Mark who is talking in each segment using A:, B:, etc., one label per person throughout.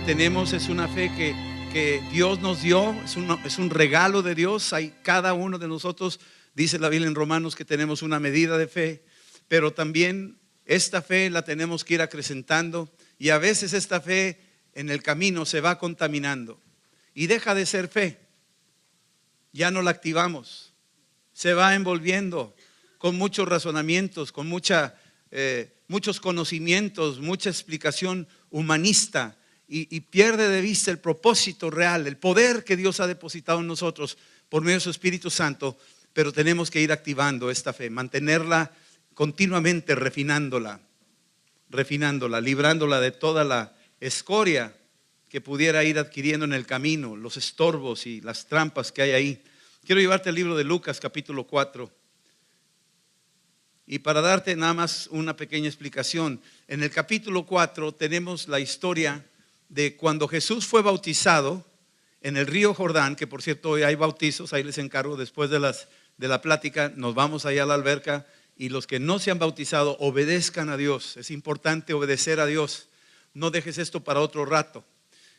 A: tenemos es una fe que Dios nos dio, es un regalo de Dios. Hay cada uno de nosotros, dice la Biblia en Romanos, que tenemos una medida de fe, pero también esta fe la tenemos que ir acrecentando, y a veces esta fe en el camino se va contaminando y deja de ser fe. Ya no la activamos, se va envolviendo con muchos razonamientos, con muchos conocimientos, mucha explicación humanista, y pierde de vista el propósito real, el poder que Dios ha depositado en nosotros por medio de su Espíritu Santo. Pero tenemos que ir activando esta fe, mantenerla continuamente, refinándola, librándola de toda la escoria que pudiera ir adquiriendo en el camino, los estorbos y las trampas que hay ahí. Quiero llevarte al libro de Lucas capítulo 4. Y para darte nada más una pequeña explicación, en el capítulo 4 tenemos la historia de cuando Jesús fue bautizado en el río Jordán, que por cierto hoy hay bautizos, ahí les encargo, después de la plática nos vamos allá a la alberca, y los que no se han bautizado obedezcan a Dios. Es importante obedecer a Dios, no dejes esto para otro rato.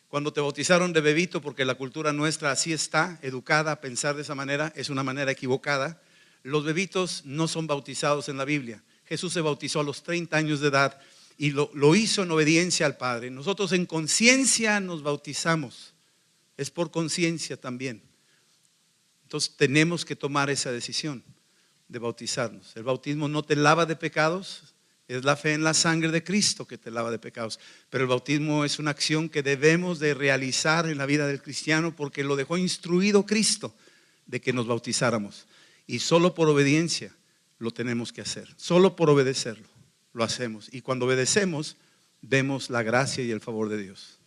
A: Cuando te bautizaron de bebito, porque la cultura nuestra así está educada a pensar de esa manera, es una manera equivocada. Los bebitos no son bautizados en la Biblia. Jesús se bautizó a los 30 años de edad y lo hizo en obediencia al Padre. Nosotros en conciencia nos bautizamos, es por conciencia también. Entonces tenemos que tomar esa decisión de bautizarnos. El bautismo no te lava de pecados, es la fe en la sangre de Cristo que te lava de pecados. Pero el bautismo es una acción que debemos de realizar en la vida del cristiano, porque lo dejó instruido Cristo de que nos bautizáramos. Y solo por obediencia lo tenemos que hacer, solo por obedecerlo lo hacemos. Y cuando obedecemos vemos la gracia y el favor de Dios.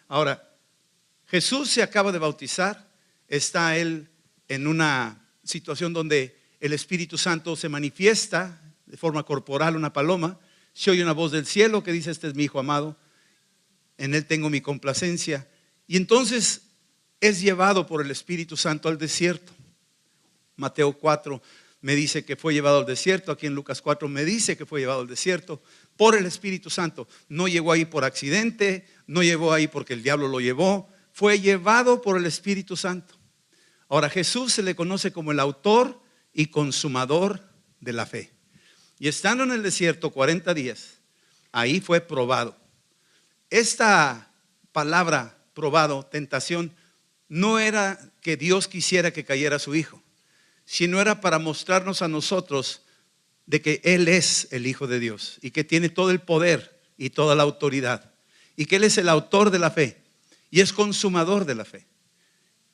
A: Ahora, Jesús se acaba de bautizar, está él en una situación donde el Espíritu Santo se manifiesta de forma corporal, una paloma. Se oye una voz del cielo que dice: este es mi Hijo amado, en él tengo mi complacencia. Y entonces es llevado por el Espíritu Santo al desierto. Mateo 4 me dice que fue llevado al desierto. Aquí en Lucas 4 me dice que fue llevado al desierto por el Espíritu Santo. No llegó ahí por accidente, no llegó ahí porque el diablo lo llevó. Fue llevado por el Espíritu Santo. Ahora, Jesús se le conoce como el autor y consumador de la fe. Y estando en el desierto 40 días, ahí fue probado. Esta palabra probado, tentación, no era que Dios quisiera que cayera su Hijo, sino era para mostrarnos a nosotros de que Él es el Hijo de Dios y que tiene todo el poder y toda la autoridad, y que Él es el autor de la fe y es consumador de la fe.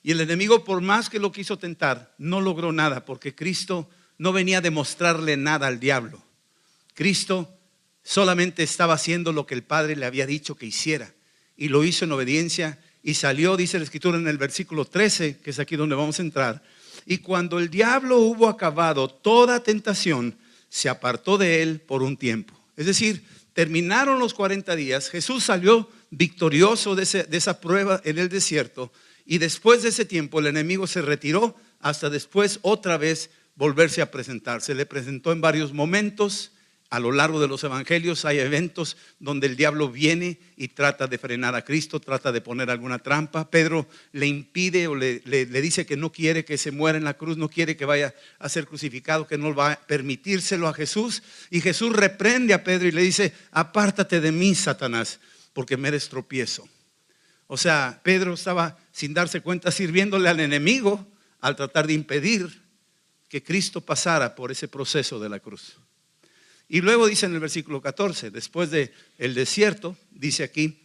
A: Y el enemigo, por más que lo quiso tentar, no logró nada, porque Cristo no venía a demostrarle nada al diablo. Cristo solamente estaba haciendo lo que el Padre le había dicho que hiciera, y lo hizo en obediencia. Y salió, dice la Escritura en el versículo 13, que es aquí donde vamos a entrar: y cuando el diablo hubo acabado toda tentación, se apartó de él por un tiempo. Es decir, terminaron los 40 días, Jesús salió victorioso de esa prueba en el desierto, y después de ese tiempo el enemigo se retiró hasta después otra vez volverse a presentar. Se le presentó en varios momentos. A lo largo de los evangelios hay eventos donde el diablo viene y trata de frenar a Cristo, trata de poner alguna trampa. Pedro le impide o le dice que no quiere que se muera en la cruz, no quiere que vaya a ser crucificado, que no va a permitírselo a Jesús. Y Jesús reprende a Pedro y le dice: apártate de mí, Satanás, porque me eres tropiezo. O sea, Pedro estaba, sin darse cuenta, sirviéndole al enemigo al tratar de impedir que Cristo pasara por ese proceso de la cruz. Y luego dice en el versículo 14, después del desierto, dice aquí: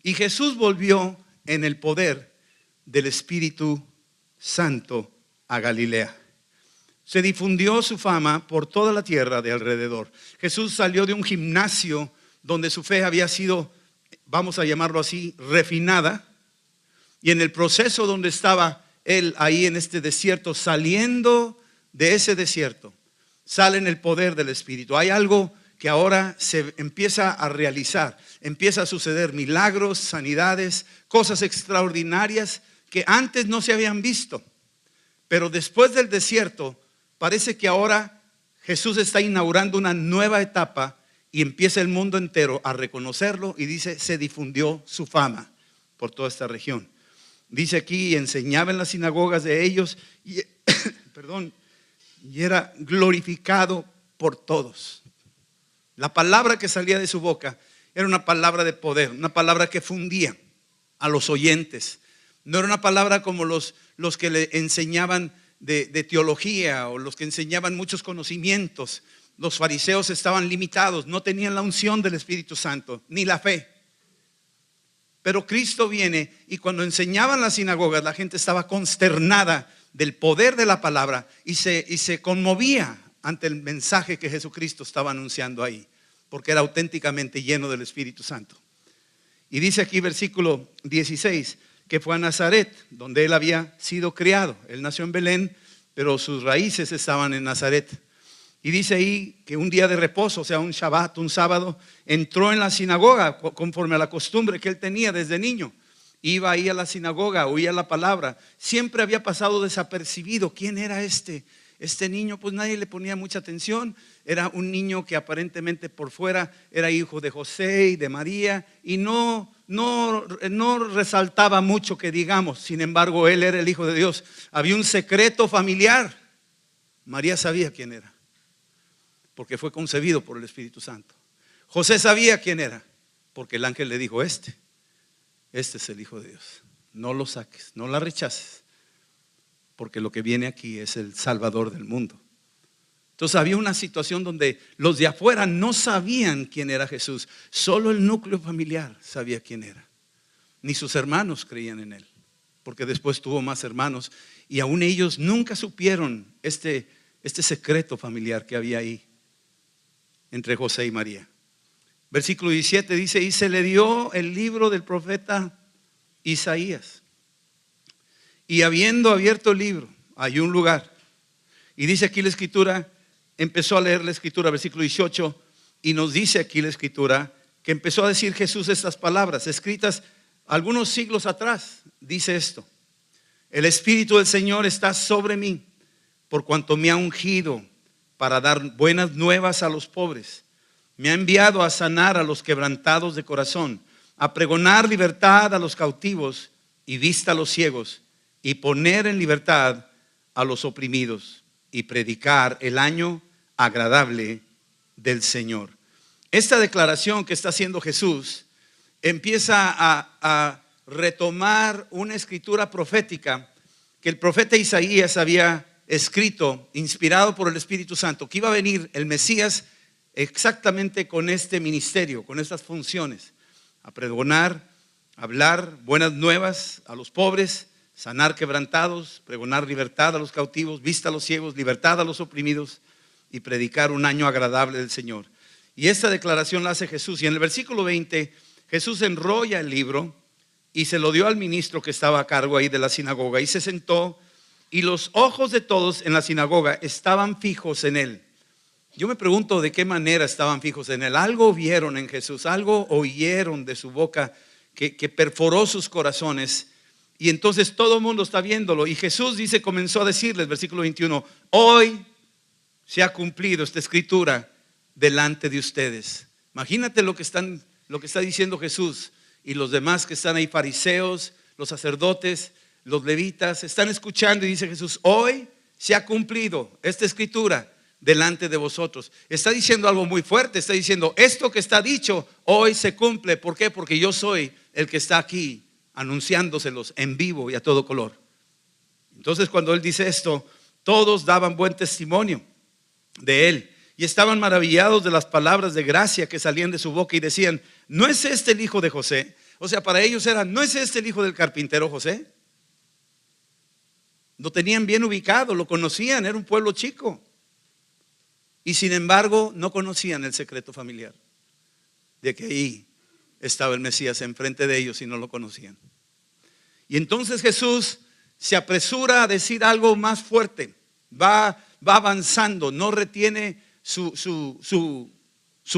A: y Jesús volvió en el poder del Espíritu Santo a Galilea. Se difundió su fama por toda la tierra de alrededor. Jesús salió de un gimnasio donde su fe había sido, vamos a llamarlo así, refinada. Y en el proceso donde estaba él ahí en este desierto, saliendo de ese desierto, sale en el poder del Espíritu. Hay algo que ahora se empieza a realizar, empieza a suceder: milagros, sanidades, cosas extraordinarias que antes no se habían visto. Pero después del desierto, parece que ahora Jesús está inaugurando una nueva etapa, y empieza el mundo entero a reconocerlo, y dice, se difundió su fama por toda esta región. Dice aquí, enseñaba en las sinagogas de ellos y, perdón, y era glorificado por todos. La palabra que salía de su boca era una palabra de poder, una palabra que fundía a los oyentes. No era una palabra como los que le enseñaban de teología, o los que enseñaban muchos conocimientos. Los fariseos estaban limitados, no tenían la unción del Espíritu Santo, ni la fe. Pero Cristo viene, y cuando enseñaban las sinagogas, la gente estaba consternada del poder de la palabra y se conmovía ante el mensaje que Jesucristo estaba anunciando ahí, porque era auténticamente lleno del Espíritu Santo. Y dice aquí versículo 16, que fue a Nazaret, donde él había sido criado. Él nació en Belén, pero sus raíces estaban en Nazaret. Y dice ahí que un día de reposo, o sea, un Shabbat, un sábado, entró en la sinagoga conforme a la costumbre que él tenía desde niño. Iba ahí a la sinagoga, oía la palabra. Siempre había pasado desapercibido. ¿Quién era este niño? Pues nadie le ponía mucha atención. Era un niño que aparentemente por fuera era hijo de José y de María, y no resaltaba mucho que digamos. Sin embargo, él era el Hijo de Dios. Había un secreto familiar. María sabía quién era, porque fue concebido por el Espíritu Santo. José sabía quién era, porque el ángel le dijo, este es el Hijo de Dios. No lo saques, no la rechaces, porque lo que viene aquí es el Salvador del mundo. Entonces había una situación donde los de afuera no sabían quién era Jesús. Solo el núcleo familiar sabía quién era. Ni sus hermanos creían en él, porque después tuvo más hermanos, y aún ellos nunca supieron este secreto familiar que había ahí entre José y María. Versículo 17 dice, y se le dio el libro del profeta Isaías. Y habiendo abierto el libro, hay un lugar. Y dice aquí la escritura, empezó a leer la escritura, versículo 18, y nos dice aquí la escritura que empezó a decir Jesús estas palabras, escritas algunos siglos atrás. Dice esto: el Espíritu del Señor está sobre mí, por cuanto me ha ungido para dar buenas nuevas a los pobres. Me ha enviado a sanar a los quebrantados de corazón, a pregonar libertad a los cautivos y vista a los ciegos, y poner en libertad a los oprimidos, y predicar el año agradable del Señor. Esta declaración que está haciendo Jesús empieza a retomar una escritura profética que el profeta Isaías había escrito, inspirado por el Espíritu Santo, que iba a venir el Mesías exactamente con este ministerio, con estas funciones: a pregonar, hablar buenas nuevas a los pobres, sanar quebrantados, pregonar libertad a los cautivos, vista a los ciegos, libertad a los oprimidos, y predicar un año agradable del Señor. Y esta declaración la hace Jesús, y en el versículo 20 Jesús enrolla el libro y se lo dio al ministro que estaba a cargo ahí de la sinagoga, y se sentó, y los ojos de todos en la sinagoga estaban fijos en él. Yo me pregunto de qué manera estaban fijos en él. Algo vieron en Jesús, algo oyeron de su boca que perforó sus corazones, y entonces todo el mundo está viéndolo. Y Jesús dice, comenzó a decirles, versículo 21, hoy se ha cumplido esta escritura delante de ustedes. Imagínate lo que está diciendo Jesús, y los demás que están ahí, fariseos, los sacerdotes, los levitas, están escuchando, y dice Jesús, hoy se ha cumplido esta escritura delante de vosotros. Está diciendo algo muy fuerte, está diciendo, esto que está dicho hoy se cumple. ¿Por qué? Porque yo soy el que está aquí anunciándoselos en vivo y a todo color. Entonces, cuando él dice esto, todos daban buen testimonio de él, y estaban maravillados de las palabras de gracia que salían de su boca, y decían, ¿no es este el hijo de José? O sea, para ellos era, ¿no es este el hijo del carpintero José? Lo tenían bien ubicado, lo conocían, era un pueblo chico, y sin embargo no conocían el secreto familiar de que ahí estaba el Mesías enfrente de ellos, y no lo conocían. Y entonces Jesús se apresura a decir algo más fuerte, va avanzando, no retiene su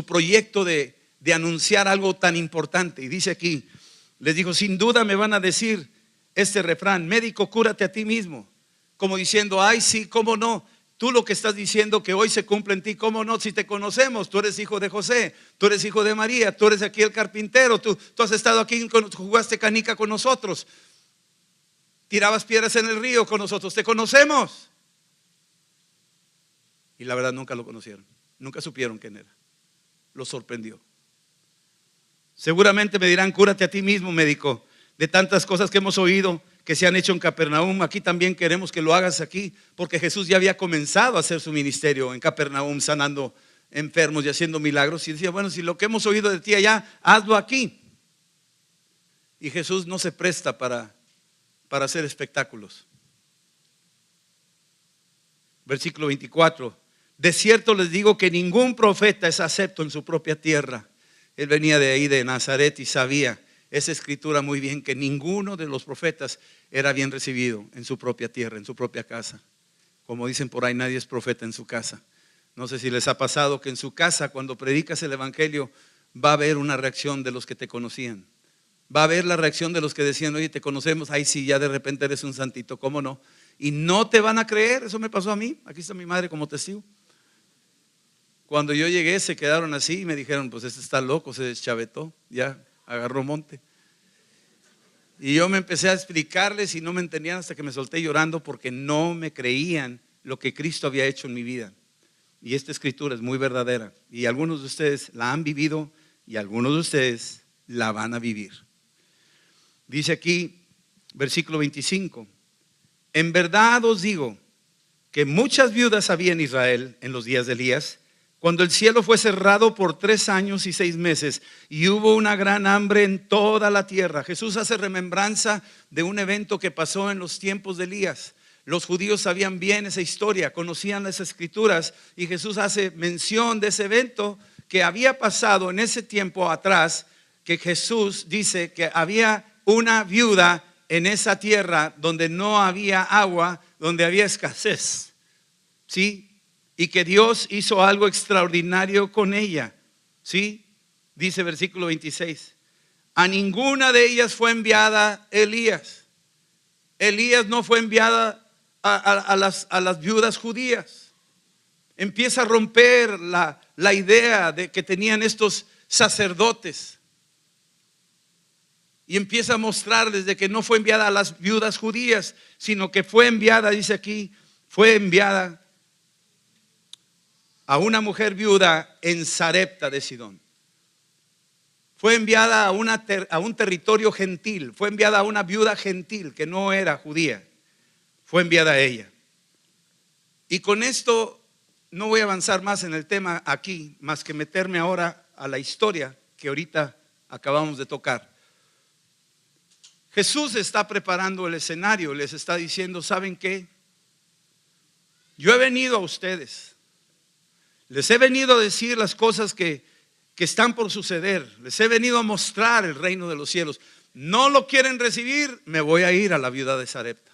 A: proyecto de anunciar algo tan importante. Y dice aquí, les dijo, sin duda me van a decir este refrán, médico, cúrate a ti mismo, como diciendo, ay sí, cómo no, Tú lo que estás diciendo que hoy se cumple en ti, ¿cómo no? Si te conocemos, tú eres hijo de José, tú eres hijo de María, tú eres aquí el carpintero, tú has estado aquí, jugaste canica con nosotros, tirabas piedras en el río con nosotros, te conocemos. Y la verdad nunca lo conocieron, nunca supieron quién era. Lo sorprendió. Seguramente me dirán, cúrate a ti mismo, médico, de tantas cosas que hemos oído que se han hecho en Capernaum. Aquí también queremos que lo hagas aquí, porque Jesús ya había comenzado a hacer su ministerio en Capernaum, sanando enfermos y haciendo milagros. Y decía, bueno, si lo que hemos oído de ti allá, hazlo aquí. Y Jesús no se presta para hacer espectáculos. Versículo 24. De cierto les digo que ningún profeta es acepto en su propia tierra. Él venía de ahí, de Nazaret, y sabía esa escritura muy bien, que ninguno de los profetas era bien recibido en su propia tierra, en su propia casa. Como dicen por ahí, nadie es profeta en su casa. No sé si les ha pasado que en su casa, cuando predicas el evangelio, va a haber una reacción de los que te conocían. Va a haber la reacción de los que decían, oye, te conocemos, ay sí, ya de repente eres un santito, ¿cómo no? Y no te van a creer. Eso me pasó a mí. Aquí está mi madre como testigo. Cuando yo llegué se quedaron así y me dijeron, pues este está loco, se deschavetó, ya agarró monte. Y yo me empecé a explicarles y no me entendían hasta que me solté llorando, porque no me creían lo que Cristo había hecho en mi vida. Y esta escritura es muy verdadera, y algunos de ustedes la han vivido y algunos de ustedes la van a vivir. Dice aquí, versículo 25, en verdad os digo que muchas viudas había en Israel en los días de Elías, cuando el cielo fue cerrado por 3 años y 6 meses y hubo una gran hambre en toda la tierra. Jesús hace remembranza de un evento que pasó en los tiempos de Elías. Los judíos sabían bien esa historia, conocían las escrituras, y Jesús hace mención de ese evento que había pasado en ese tiempo atrás, que Jesús dice que había una viuda en esa tierra donde no había agua, donde había escasez, ¿sí? Y que Dios hizo algo extraordinario con ella, ¿sí? Dice versículo 26, a ninguna de ellas fue enviada Elías. Elías no fue enviada a las viudas judías. Empieza a romper la idea de que tenían estos sacerdotes, y empieza a mostrarles de que no fue enviada a las viudas judías, sino que fue enviada, dice aquí, fue enviada a una mujer viuda en Sarepta de Sidón. Fue enviada a un territorio gentil. Fue enviada a una viuda gentil que no era judía. Fue enviada a ella. Y con esto no voy a avanzar más en el tema aquí, más que meterme ahora a la historia que ahorita acabamos de tocar. Jesús está preparando el escenario. Les está diciendo, ¿saben qué? Yo he venido a ustedes. Les he venido a decir las cosas que están por suceder. Les he venido a mostrar el reino de los cielos. No lo quieren recibir, me voy a ir a la viuda de Sarepta.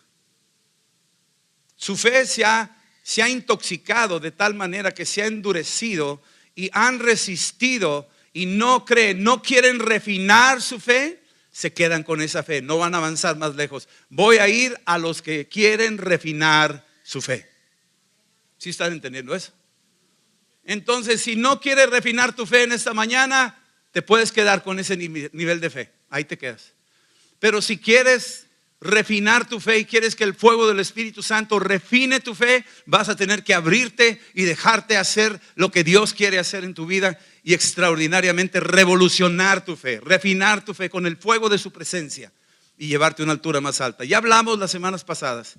A: Su fe se ha intoxicado de tal manera que se ha endurecido y han resistido y no creen, no quieren refinar su fe. Se quedan con esa fe, no van a avanzar más lejos. Voy a ir a los que quieren refinar su fe. ¿Sí están entendiendo eso? Entonces, si no quieres refinar tu fe en esta mañana, te puedes quedar con ese nivel de fe. Ahí te quedas. Pero si quieres refinar tu fe y quieres que el fuego del Espíritu Santo refine tu fe, vas a tener que abrirte y dejarte hacer lo que Dios quiere hacer en tu vida, y extraordinariamente revolucionar tu fe, refinar tu fe con el fuego de su presencia y llevarte a una altura más alta. Ya hablamos las semanas pasadas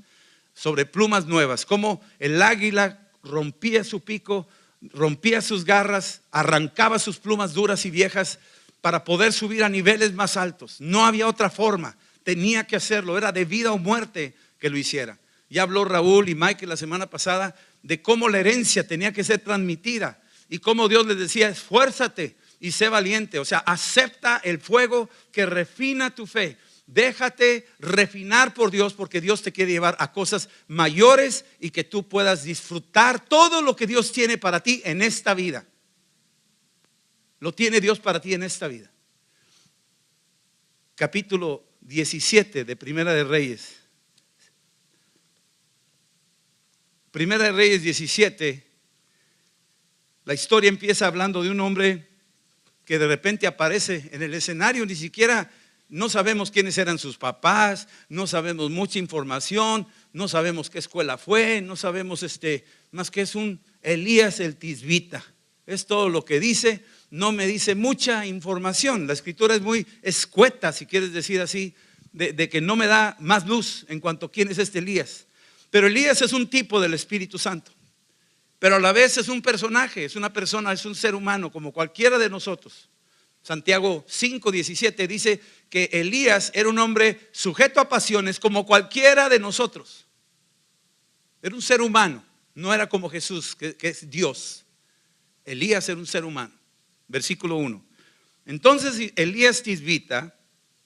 A: sobre plumas nuevas, cómo el águila rompía su pico, rompía sus garras, arrancaba sus plumas duras y viejas para poder subir a niveles más altos. No había otra forma, tenía que hacerlo, era de vida o muerte que lo hiciera. Ya habló Raúl y Michael la semana pasada de cómo la herencia tenía que ser transmitida y cómo Dios les decía, esfuérzate y sé valiente. O sea, acepta el fuego que refina tu fe. Déjate refinar por Dios, porque Dios te quiere llevar a cosas mayores y que tú puedas disfrutar todo lo que Dios tiene para ti en esta vida. Lo tiene Dios para ti en esta vida. Capítulo 17 de Primera de Reyes. Primera de Reyes 17, la historia empieza hablando de un hombre que de repente aparece en el escenario. Ni siquiera no sabemos quiénes eran sus papás, no sabemos mucha información, no sabemos qué escuela fue, no sabemos más que es un Elías el Tisbita. Es todo lo que dice, no me dice mucha información. La escritura es muy escueta, si quieres decir así, de que no me da más luz en cuanto a quién es este Elías. Pero Elías es un tipo del Espíritu Santo, pero a la vez es un personaje, es una persona, es un ser humano como cualquiera de nosotros. Santiago 5:17 dice que Elías era un hombre sujeto a pasiones como cualquiera de nosotros. Era un ser humano, no era como Jesús, que es Dios. Elías era un ser humano. Versículo 1. Entonces Elías Tisbita,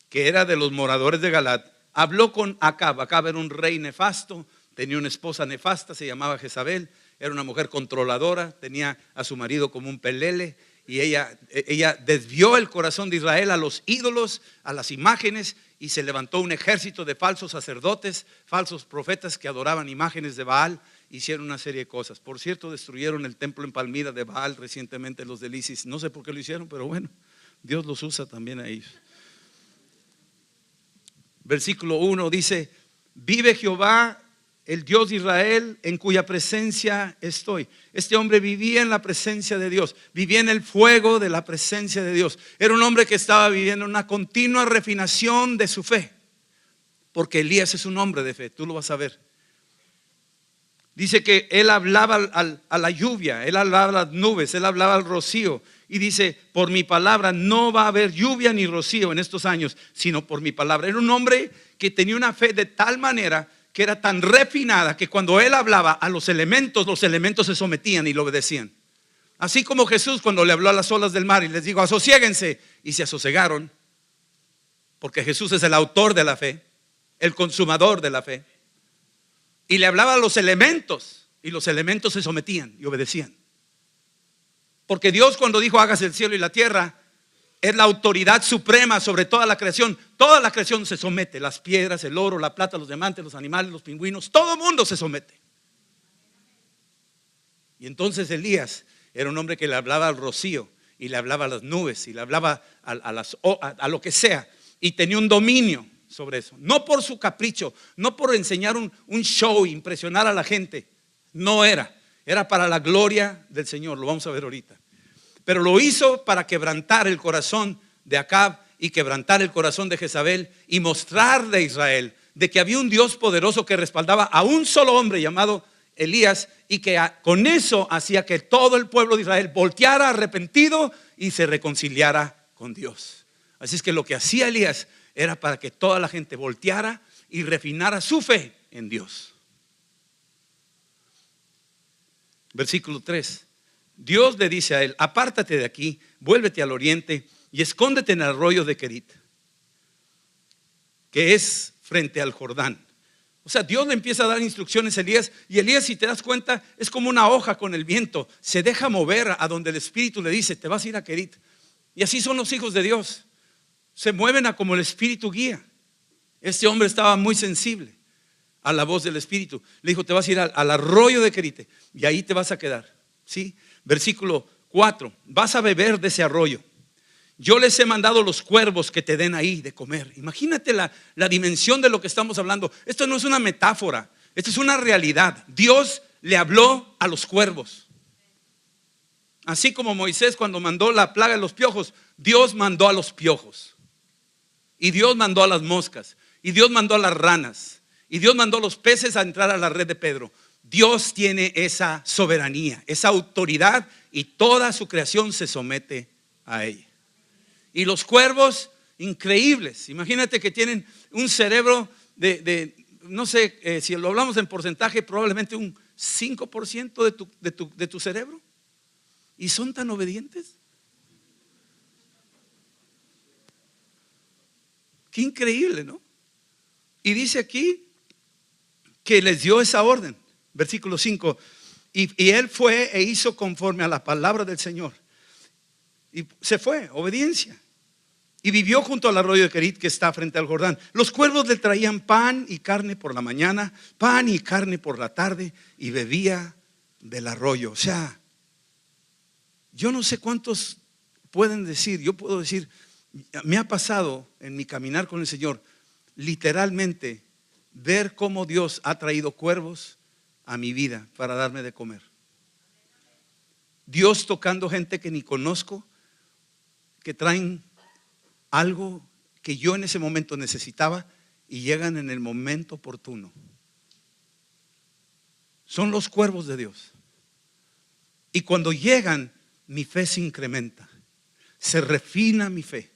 A: que era de los moradores de Galat, habló con Acab. Acab era un rey nefasto, tenía una esposa nefasta, se llamaba Jezabel. Era una mujer controladora, tenía a su marido como un pelele. Y ella desvió el corazón de Israel a los ídolos, a las imágenes, y se levantó un ejército de falsos sacerdotes, falsos profetas que adoraban imágenes de Baal. Hicieron una serie de cosas. Por cierto, destruyeron el templo en Palmira de Baal recientemente, los del ISIS. No sé por qué lo hicieron, pero bueno, Dios los usa también a ellos. Versículo 1 dice: vive Jehová, el Dios de Israel, en cuya presencia estoy. Este hombre vivía en la presencia de Dios, vivía en el fuego de la presencia de Dios. Era un hombre que estaba viviendo una continua refinación de su fe, porque Elías es un hombre de fe, tú lo vas a ver. Dice que él hablaba a la lluvia, él hablaba a las nubes, él hablaba al rocío. Y dice: por mi palabra no va a haber lluvia ni rocío en estos años, sino por mi palabra. Era un hombre que tenía una fe de tal manera que era tan refinada que cuando él hablaba a los elementos se sometían y lo obedecían. Así como Jesús cuando le habló a las olas del mar y les dijo: asosiéguense, y se asosegaron, porque Jesús es el autor de la fe, el consumador de la fe. Y le hablaba a los elementos y los elementos se sometían y obedecían. Porque Dios, cuando dijo hágase el cielo y la tierra, es la autoridad suprema sobre toda la creación. Toda la creación se somete: las piedras, el oro, la plata, los diamantes, los animales, los pingüinos, todo el mundo se somete. Y entonces Elías era un hombre que le hablaba al rocío y le hablaba a las nubes y le hablaba a lo que sea, y tenía un dominio sobre eso. No por su capricho, no por enseñar un show, impresionar a la gente. No era para la gloria del Señor. Lo vamos a ver ahorita. Pero lo hizo para quebrantar el corazón de Acab y quebrantar el corazón de Jezabel, y mostrarle a Israel de que había un Dios poderoso que respaldaba a un solo hombre llamado Elías, y que con eso hacía que todo el pueblo de Israel volteara arrepentido y se reconciliara con Dios. Así es que lo que hacía Elías era para que toda la gente volteara y refinara su fe en Dios. Versículo 3. Dios le dice a él: apártate de aquí, vuélvete al oriente y escóndete en el arroyo de Querit, que es frente al Jordán. O sea, Dios le empieza a dar instrucciones a Elías, y Elías, si te das cuenta, es como una hoja con el viento. Se deja mover a donde el Espíritu le dice: te vas a ir a Querit. Y así son los hijos de Dios, se mueven a como el Espíritu guía. Este hombre estaba muy sensible a la voz del Espíritu. Le dijo: te vas a ir al arroyo de Querit y ahí te vas a quedar. ¿Sí? Versículo 4. Vas a beber de ese arroyo. Yo les he mandado los cuervos que te den ahí de comer. Imagínate la dimensión de lo que estamos hablando. Esto no es una metáfora, esto es una realidad. Dios le habló a los cuervos. Así como Moisés cuando mandó la plaga de los piojos, Dios mandó a los piojos. Y Dios mandó a las moscas. Y Dios mandó a las ranas. Y Dios mandó a los peces a entrar a la red de Pedro. Dios tiene esa soberanía, esa autoridad, y toda su creación se somete a ella. Y los cuervos, increíbles. Imagínate que tienen un cerebro no sé, si lo hablamos en porcentaje, probablemente un 5% de tu cerebro. Y son tan obedientes. Qué increíble, ¿no? Y dice aquí que les dio esa orden. Versículo 5. Y él fue e hizo conforme a la palabra del Señor. Y se fue, obediencia. y vivió junto al arroyo de Querit que está frente al Jordán. Los cuervos le traían pan y carne por la mañana, pan y carne por la tarde, y bebía del arroyo. O sea, yo no sé cuántos pueden decir, yo puedo decir, me ha pasado en mi caminar con el Señor, literalmente, ver cómo Dios ha traído cuervos a mi vida para darme de comer. Dios tocando gente que ni conozco, que traen algo que yo en ese momento necesitaba y llegan en el momento oportuno. Son los cuervos de Dios. Y cuando llegan, mi fe se incrementa, se refina mi fe,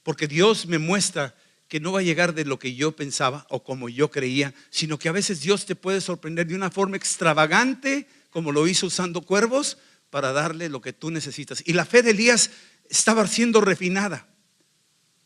A: porque Dios me muestra que no va a llegar de lo que yo pensaba o como yo creía, sino que a veces Dios te puede sorprender de una forma extravagante, como lo hizo usando cuervos para darle lo que tú necesitas. Y la fe de Elías estaba siendo refinada.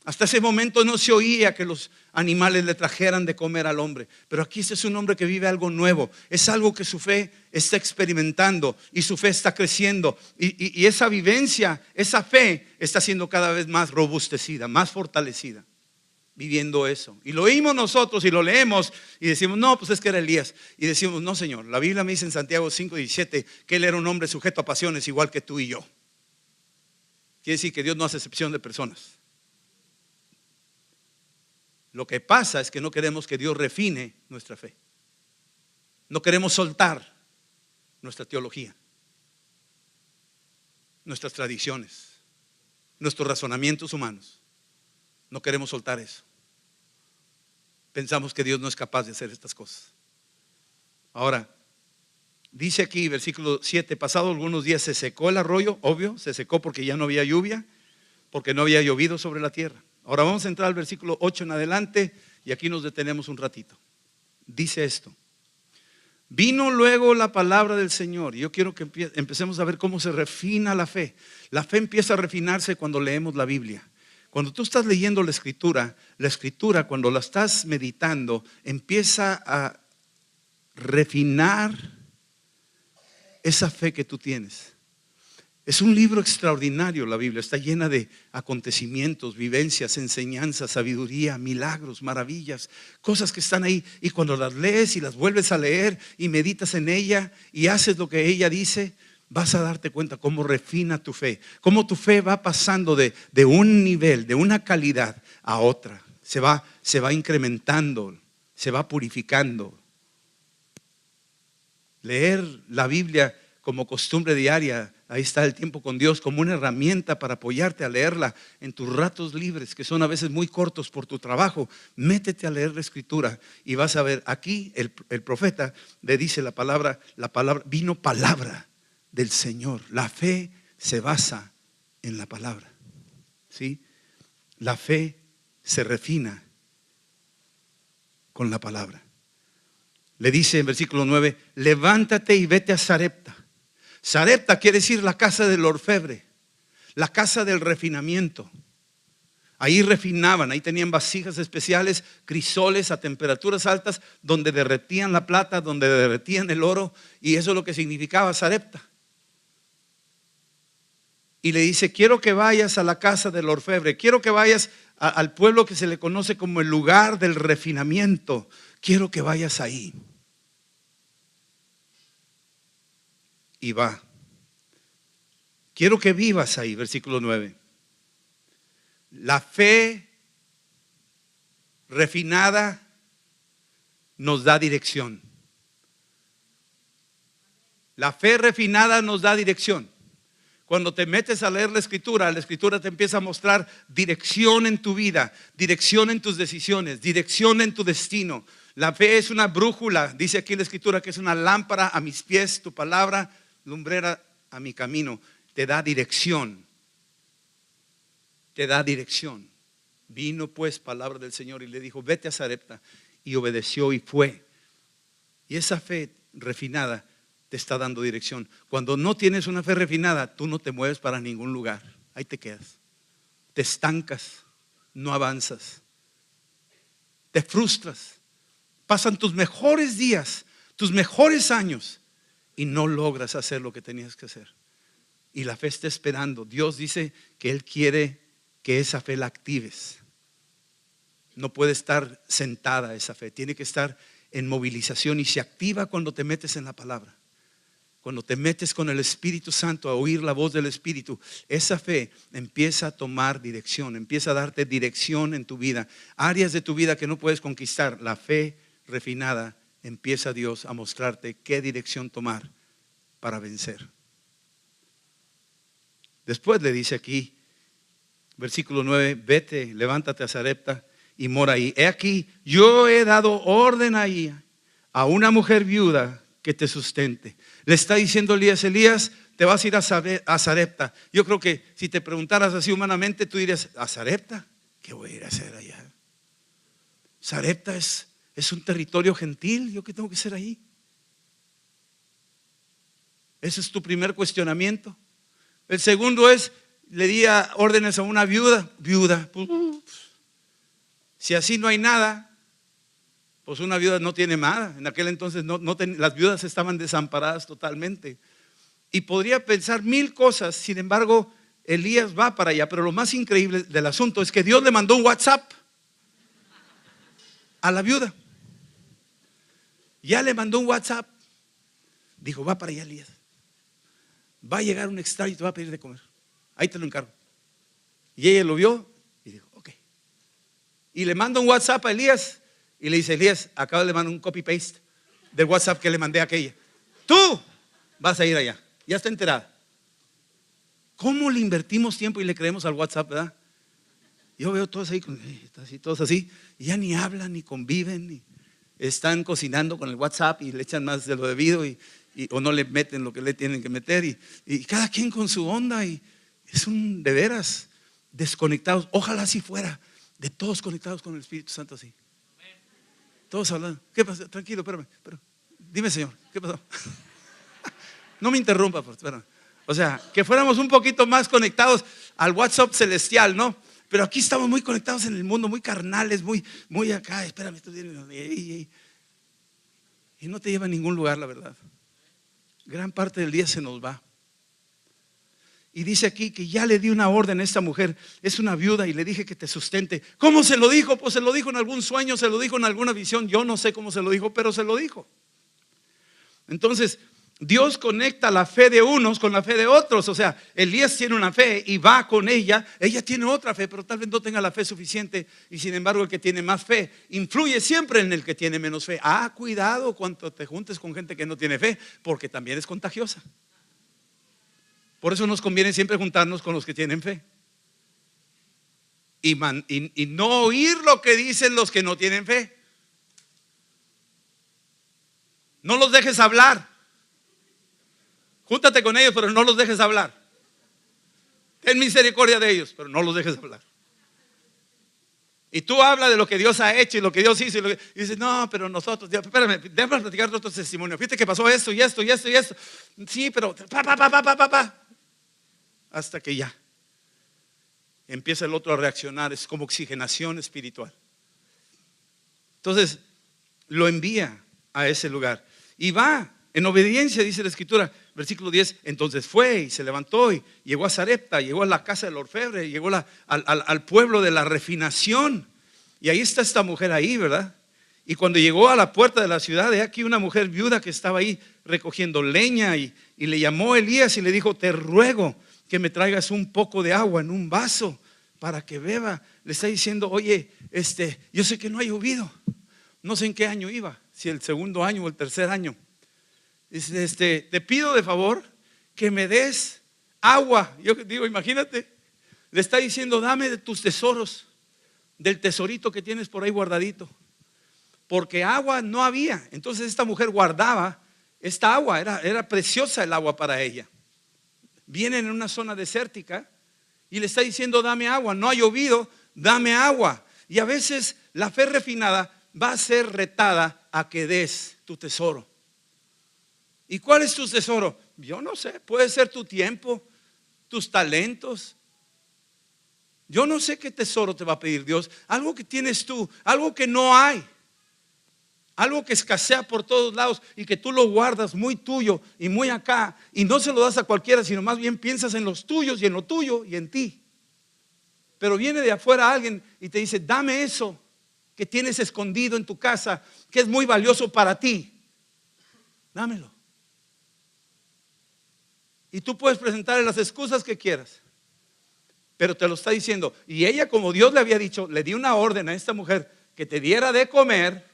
A: Hasta ese momento no se oía que los animales le trajeran de comer al hombre, pero aquí este es un hombre que vive algo nuevo, es algo que su fe está experimentando y su fe está creciendo, y esa vivencia, esa fe está siendo cada vez más robustecida, más fortalecida, viviendo eso. Y lo oímos nosotros y lo leemos y decimos, no, pues es que era Elías. Y decimos, no, Señor, la Biblia me dice en Santiago 5:17 que él era un hombre sujeto a pasiones igual que tú y yo. Quiere decir que Dios no hace excepción de personas. Lo que pasa es que no queremos que Dios refine nuestra fe. No queremos soltar nuestra teología, nuestras tradiciones, nuestros razonamientos humanos. No queremos soltar eso. Pensamos que Dios no es capaz de hacer estas cosas. Ahora, dice aquí, versículo 7, pasado algunos días se secó el arroyo, obvio, se secó porque ya no había lluvia, porque no había llovido sobre la tierra. Ahora vamos a entrar al versículo 8 en adelante y aquí nos detenemos un ratito. Dice esto: vino luego la palabra del Señor. Y yo quiero que empecemos a ver cómo se refina la fe. La fe empieza a refinarse cuando leemos la Biblia. Cuando tú estás leyendo la escritura cuando la estás meditando, empieza a refinar esa fe que tú tienes. Es un libro extraordinario la Biblia, está llena de acontecimientos, vivencias, enseñanzas, sabiduría, milagros, maravillas, cosas que están ahí, y cuando las lees y las vuelves a leer y meditas en ella y haces lo que ella dice, vas a darte cuenta cómo refina tu fe, cómo tu fe va pasando de un nivel, de una calidad a otra, se va incrementando, se va purificando. Leer la Biblia como costumbre diaria, ahí está el tiempo con Dios como una herramienta para apoyarte a leerla en tus ratos libres, que son a veces muy cortos por tu trabajo. Métete a leer la escritura y vas a ver, aquí el profeta le dice la palabra, vino palabra del Señor. La fe se basa en la palabra, ¿sí? La fe se refina con la palabra. Le dice en versículo 9, levántate y vete a Sarepta. Sarepta quiere decir la casa del orfebre, la casa del refinamiento. Ahí refinaban, ahí tenían vasijas especiales, crisoles a temperaturas altas, donde derretían la plata, donde derretían el oro, y eso es lo que significaba Sarepta. Y le dice, quiero que vayas a la casa del orfebre, quiero que vayas al pueblo que se le conoce como el lugar del refinamiento, quiero que vayas ahí. Y va. Quiero que vivas ahí, versículo 9. La fe refinada nos da dirección. La fe refinada nos da dirección. Cuando te metes a leer la escritura te empieza a mostrar dirección en tu vida, dirección en tus decisiones, dirección en tu destino. La fe es una brújula, dice aquí la escritura, que es una lámpara a mis pies, tu palabra, lumbrera a mi camino. Te da dirección. Te da dirección. Vino pues palabra del Señor y le dijo, vete a Sarepta, y obedeció y fue. Y esa fe refinada te está dando dirección. Cuando no tienes una fe refinada, tú no te mueves para ningún lugar. Ahí te quedas. Te estancas, no avanzas. Te frustras. Pasan tus mejores días, tus mejores años, y no logras hacer lo que tenías que hacer. Y la fe está esperando. Dios dice que Él quiere que esa fe la actives. No puede estar sentada esa fe, tiene que estar en movilización y se activa cuando te metes en la palabra. Cuando te metes con el Espíritu Santo a oír la voz del Espíritu, esa fe empieza a tomar dirección, empieza a darte dirección en tu vida. Áreas de tu vida que no puedes conquistar, la fe refinada, empieza Dios a mostrarte qué dirección tomar para vencer. Después le dice aquí, versículo 9, vete, levántate a Sarepta y mora ahí. He aquí, yo he dado orden ahí a una mujer viuda que te sustente. Le está diciendo Elías, Elías, te vas a ir a Sarepta. Yo creo que si te preguntaras así humanamente, tú dirías, ¿a Sarepta? ¿Qué voy a ir a hacer allá? Sarepta es un territorio gentil, ¿yo qué tengo que hacer ahí? Ese es tu primer cuestionamiento. El segundo es, le di órdenes a una viuda. Si así no hay nada, pues una viuda no tiene nada. En aquel entonces las viudas estaban desamparadas totalmente. Y podría pensar mil cosas, sin embargo, Elías va para allá. Pero lo más increíble del asunto es que Dios le mandó un WhatsApp a la viuda. Ya le mandó un WhatsApp. Dijo, va para allá, Elías. Va a llegar un extraño y te va a pedir de comer. Ahí te lo encargo. Y ella lo vio y dijo, ok. Y le manda un WhatsApp a Elías y le dice, Elías, acabo de mandar un copy-paste del WhatsApp que le mandé a aquella. Tú vas a ir allá. Ya está enterada. ¿Cómo le invertimos tiempo y le creemos al WhatsApp, verdad? Yo veo todos ahí, todos así, y ya ni hablan, ni conviven, ni están cocinando con el WhatsApp y le echan más de lo debido o no le meten lo que le tienen que meter y cada quien con su onda y es de veras desconectados. Ojalá así fuera, de todos conectados con el Espíritu Santo así. Todos hablando. ¿Qué pasa? Tranquilo, espérame. Dime, Señor, ¿qué pasó? No me interrumpa, espérame. O sea, que fuéramos un poquito más conectados al WhatsApp celestial, ¿no? Pero aquí estamos muy conectados en el mundo, muy carnales, muy acá. Espérame, y no te lleva a ningún lugar, la verdad. Gran parte del día se nos va. Y dice aquí que ya le di una orden a esta mujer. Es una viuda y le dije que te sustente. ¿Cómo se lo dijo? Pues se lo dijo en algún sueño, se lo dijo en alguna visión. Yo no sé cómo se lo dijo, pero se lo dijo. Entonces Dios conecta la fe de unos con la fe de otros. O sea, Elías tiene una fe y va con ella. Ella tiene otra fe, pero tal vez no tenga la fe suficiente. Y sin embargo el que tiene más fe influye siempre en el que tiene menos fe. Cuidado cuando te juntes con gente que no tiene fe, porque también es contagiosa. Por eso nos conviene siempre juntarnos con los que tienen fe y no oír lo que dicen los que no tienen fe. No los dejes hablar. Júntate con ellos, pero no los dejes hablar. Ten misericordia de ellos, pero no los dejes hablar. Y tú hablas de lo que Dios ha hecho y lo que Dios hizo y dices, no, pero nosotros, espérame, déjame platicar otro testimonio. Fíjate que pasó esto y esto y esto y esto. Sí, pero hasta que ya empieza el otro a reaccionar. Es como oxigenación espiritual. Entonces lo envía a ese lugar y va en obediencia, dice la Escritura, versículo 10. Entonces fue y se levantó y llegó a Sarepta, llegó a la casa del orfebre, llegó al pueblo de la refinación. Y ahí está esta mujer ahí, ¿verdad? Y cuando llegó a la puerta de la ciudad, de aquí una mujer viuda que estaba ahí recogiendo leña y le llamó a Elías y le dijo, te ruego que me traigas un poco de agua en un vaso para que beba. Le está diciendo, oye, yo sé que no ha llovido. No sé en qué año iba, si el segundo año o el tercer año. Dice, te pido de favor que me des agua. Yo digo, imagínate, le está diciendo, dame de tus tesoros, del tesorito que tienes por ahí guardadito. Porque agua no había. Entonces esta mujer guardaba esta agua, era preciosa el agua para ella. Vienen en una zona desértica y le está diciendo, dame agua. No ha llovido, dame agua. Y a veces la fe refinada va a ser retada a que des tu tesoro. ¿Y cuál es tu tesoro? Yo no sé, puede ser tu tiempo, tus talentos. Yo no sé qué tesoro te va a pedir Dios. Algo que tienes tú, algo que no hay. Algo que escasea por todos lados y que tú lo guardas muy tuyo y muy acá y no se lo das a cualquiera, sino más bien piensas en los tuyos y en lo tuyo y en ti. pero viene de afuera alguien y te dice, dame eso que tienes escondido en tu casa, que es muy valioso para ti. Dámelo. Y tú puedes presentarle las excusas que quieras, pero te lo está diciendo. Y ella, como Dios le había dicho, le dio una orden a esta mujer que te diera de comer.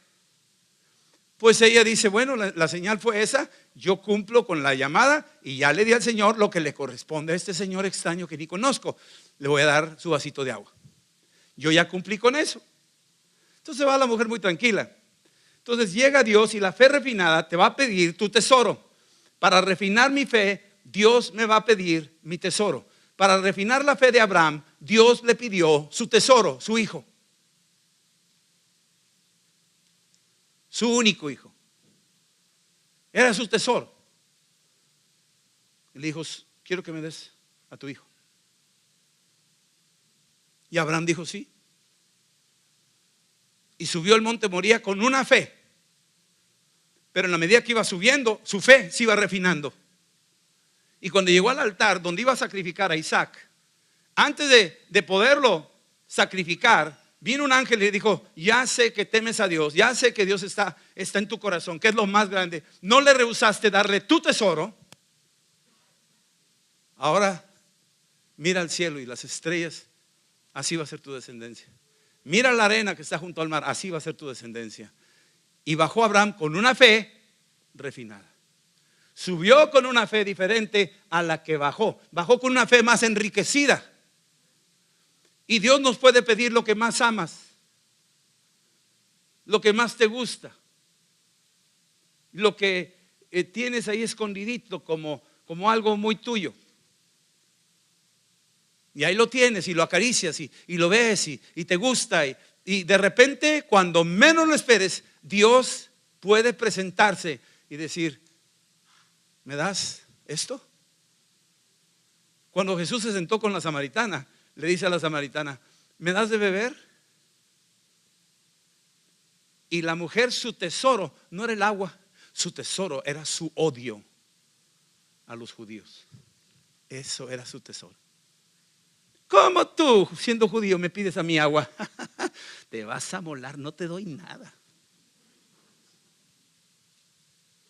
A: Pues ella dice, bueno, la señal fue esa, yo cumplo con la llamada y ya le di al Señor lo que le corresponde a este señor extraño que ni conozco. Le voy a dar su vasito de agua. Yo ya cumplí con eso. Entonces va la mujer muy tranquila. Entonces llega Dios y la fe refinada te va a pedir tu tesoro. Para refinar mi fe, Dios me va a pedir mi tesoro. Para refinar la fe de Abraham, Dios le pidió su tesoro, su hijo. Su único hijo. Era su tesoro. Y le dijo, quiero que me des a tu hijo. Y Abraham dijo sí. Y subió al monte Moría con una fe. Pero en la medida que iba subiendo, su fe se iba refinando. Y cuando llegó al altar donde iba a sacrificar a Isaac, antes de poderlo sacrificar, vino un ángel y le dijo, ya sé que temes a Dios, ya sé que Dios está en tu corazón, que es lo más grande. No le rehusaste darle tu tesoro. Ahora mira al cielo y las estrellas, así va a ser tu descendencia. Mira la arena que está junto al mar, así va a ser tu descendencia. Y bajó Abraham con una fe refinada. Subió con una fe diferente a la que bajó. Bajó con una fe más enriquecida. Y Dios nos puede pedir lo que más amas, lo que más te gusta, lo que tienes ahí escondidito como algo muy tuyo. Y ahí lo tienes y lo acaricias y lo ves y te gusta. Y de repente, cuando menos lo esperes, Dios puede presentarse y decir, ¿me das esto? Cuando Jesús se sentó con la samaritana, le dice a la samaritana, ¿me das de beber? Y la mujer, su tesoro no era el agua, su tesoro era su odio a los judíos. Eso era su tesoro. ¿Cómo tú, siendo judío, me pides a mí agua? Te vas a molar, no te doy nada.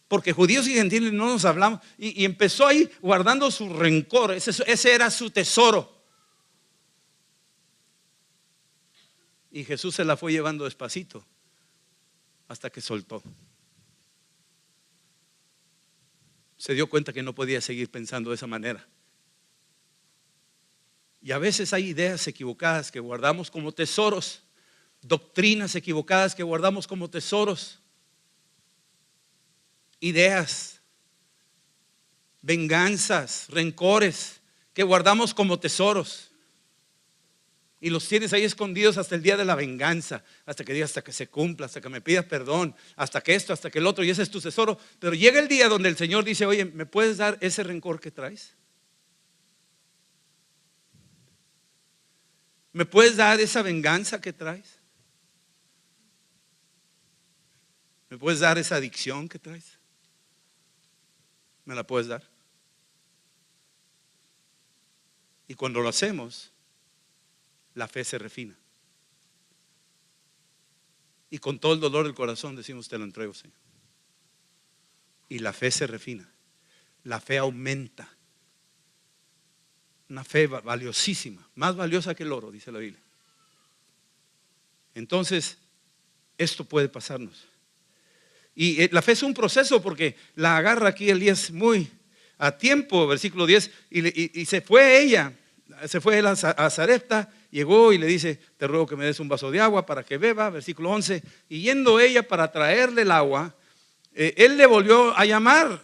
A: Porque judíos y gentiles no nos hablamos. Y empezó ahí guardando su rencor. Ese era su tesoro. Y Jesús se la fue llevando despacito hasta que soltó. Se dio cuenta que no podía seguir pensando de esa manera. Y a veces hay ideas equivocadas que guardamos como tesoros, doctrinas equivocadas que guardamos como tesoros, ideas, venganzas, rencores que guardamos como tesoros. Y los tienes ahí escondidos hasta el día de la venganza, hasta que digas, hasta que se cumpla, hasta que me pidas perdón, hasta que esto, hasta que el otro, y ese es tu tesoro. Pero llega el día donde el Señor dice, oye, ¿me puedes dar ese rencor que traes? ¿Me puedes dar esa venganza que traes? ¿Me puedes dar esa adicción que traes? ¿Me la puedes dar? Y cuando lo hacemos, la fe se refina. Y con todo el dolor del corazón decimos, te lo entrego, Señor. Y la fe se refina. La fe aumenta. Una fe valiosísima, más valiosa que el oro, dice la Biblia. Entonces, esto puede pasarnos. Y la fe es un proceso porque la agarra aquí Elías muy a tiempo, versículo 10, y se fue ella, se fue él a Sarepta, llegó y le dice, te ruego que me des un vaso de agua para que beba, versículo 11, y yendo ella para traerle el agua, él le volvió a llamar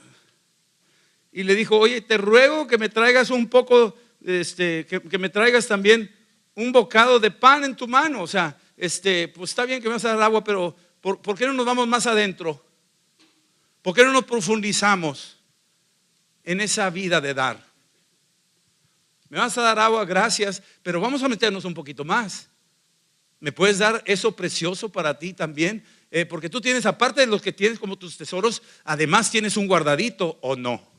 A: y le dijo, oye, te ruego que me traigas un poco, que me traigas también un bocado de pan en tu mano. O sea, pues está bien que me vas a dar agua, pero ¿por qué no nos vamos más adentro? ¿Por qué no nos profundizamos en esa vida de dar? Me vas a dar agua, gracias, pero vamos a meternos un poquito más. ¿Me puedes dar eso precioso para ti también? Porque tú tienes, aparte de los que tienes como tus tesoros, además tienes un guardadito, ¿o no?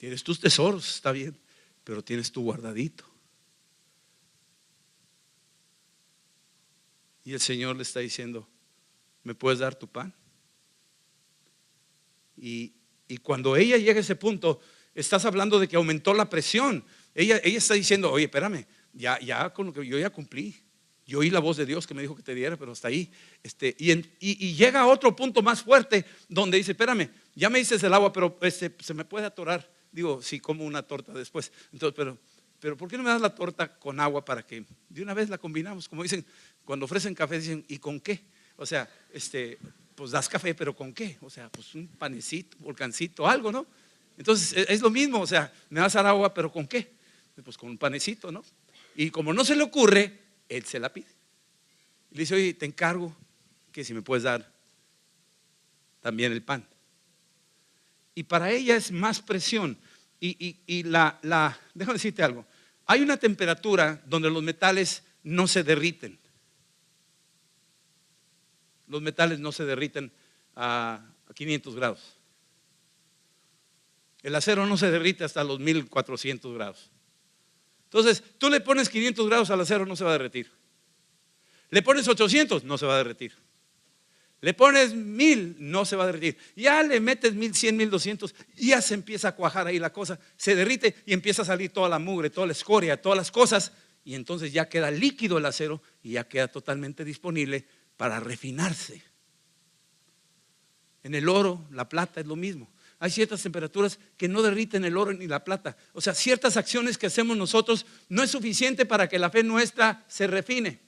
A: Tienes tus tesoros, está bien, pero tienes tu guardadito. Y el Señor le está diciendo, ¿me puedes dar tu pan? Y cuando ella llega a ese punto, estás hablando de que aumentó la presión. Ella está diciendo, oye, espérame, ya con lo que yo ya cumplí. Yo oí la voz de Dios que me dijo que te diera, pero hasta ahí. Y llega a otro punto más fuerte donde dice, espérame, ya me dices el agua, pero se me puede atorar. Digo, sí, como una torta después. Entonces, pero ¿por qué no me das la torta con agua para que de una vez la combinamos? Como dicen, cuando ofrecen café dicen, ¿y con qué? O sea, pues das café, pero ¿con qué? O sea, pues un panecito, volcancito, algo, ¿no? Entonces es lo mismo, o sea, me vas a dar agua, pero ¿con qué? Pues con un panecito, ¿no? Y como no se le ocurre, él se la pide. Y le dice, oye, te encargo que si me puedes dar también el pan. Y para ella es más presión. Déjame decirte algo. Hay una temperatura donde los metales no se derriten. Los metales no se derriten a 500 grados. El acero no se derrite hasta los 1400 grados. Entonces, tú le pones 500 grados al acero, no se va a derretir. Le pones 800, no se va a derretir. Le pones 1000, no se va a derretir. Ya le metes 1100, 1200, y ya se empieza a cuajar ahí la cosa. Se derrite y empieza a salir toda la mugre, toda la escoria, todas las cosas. Y entonces ya queda líquido el acero y ya queda totalmente disponible para refinarse. En el oro, la plata es lo mismo. Hay ciertas temperaturas que no derriten el oro ni la plata. O sea, ciertas acciones que hacemos nosotros no es suficiente para que la fe nuestra se refine.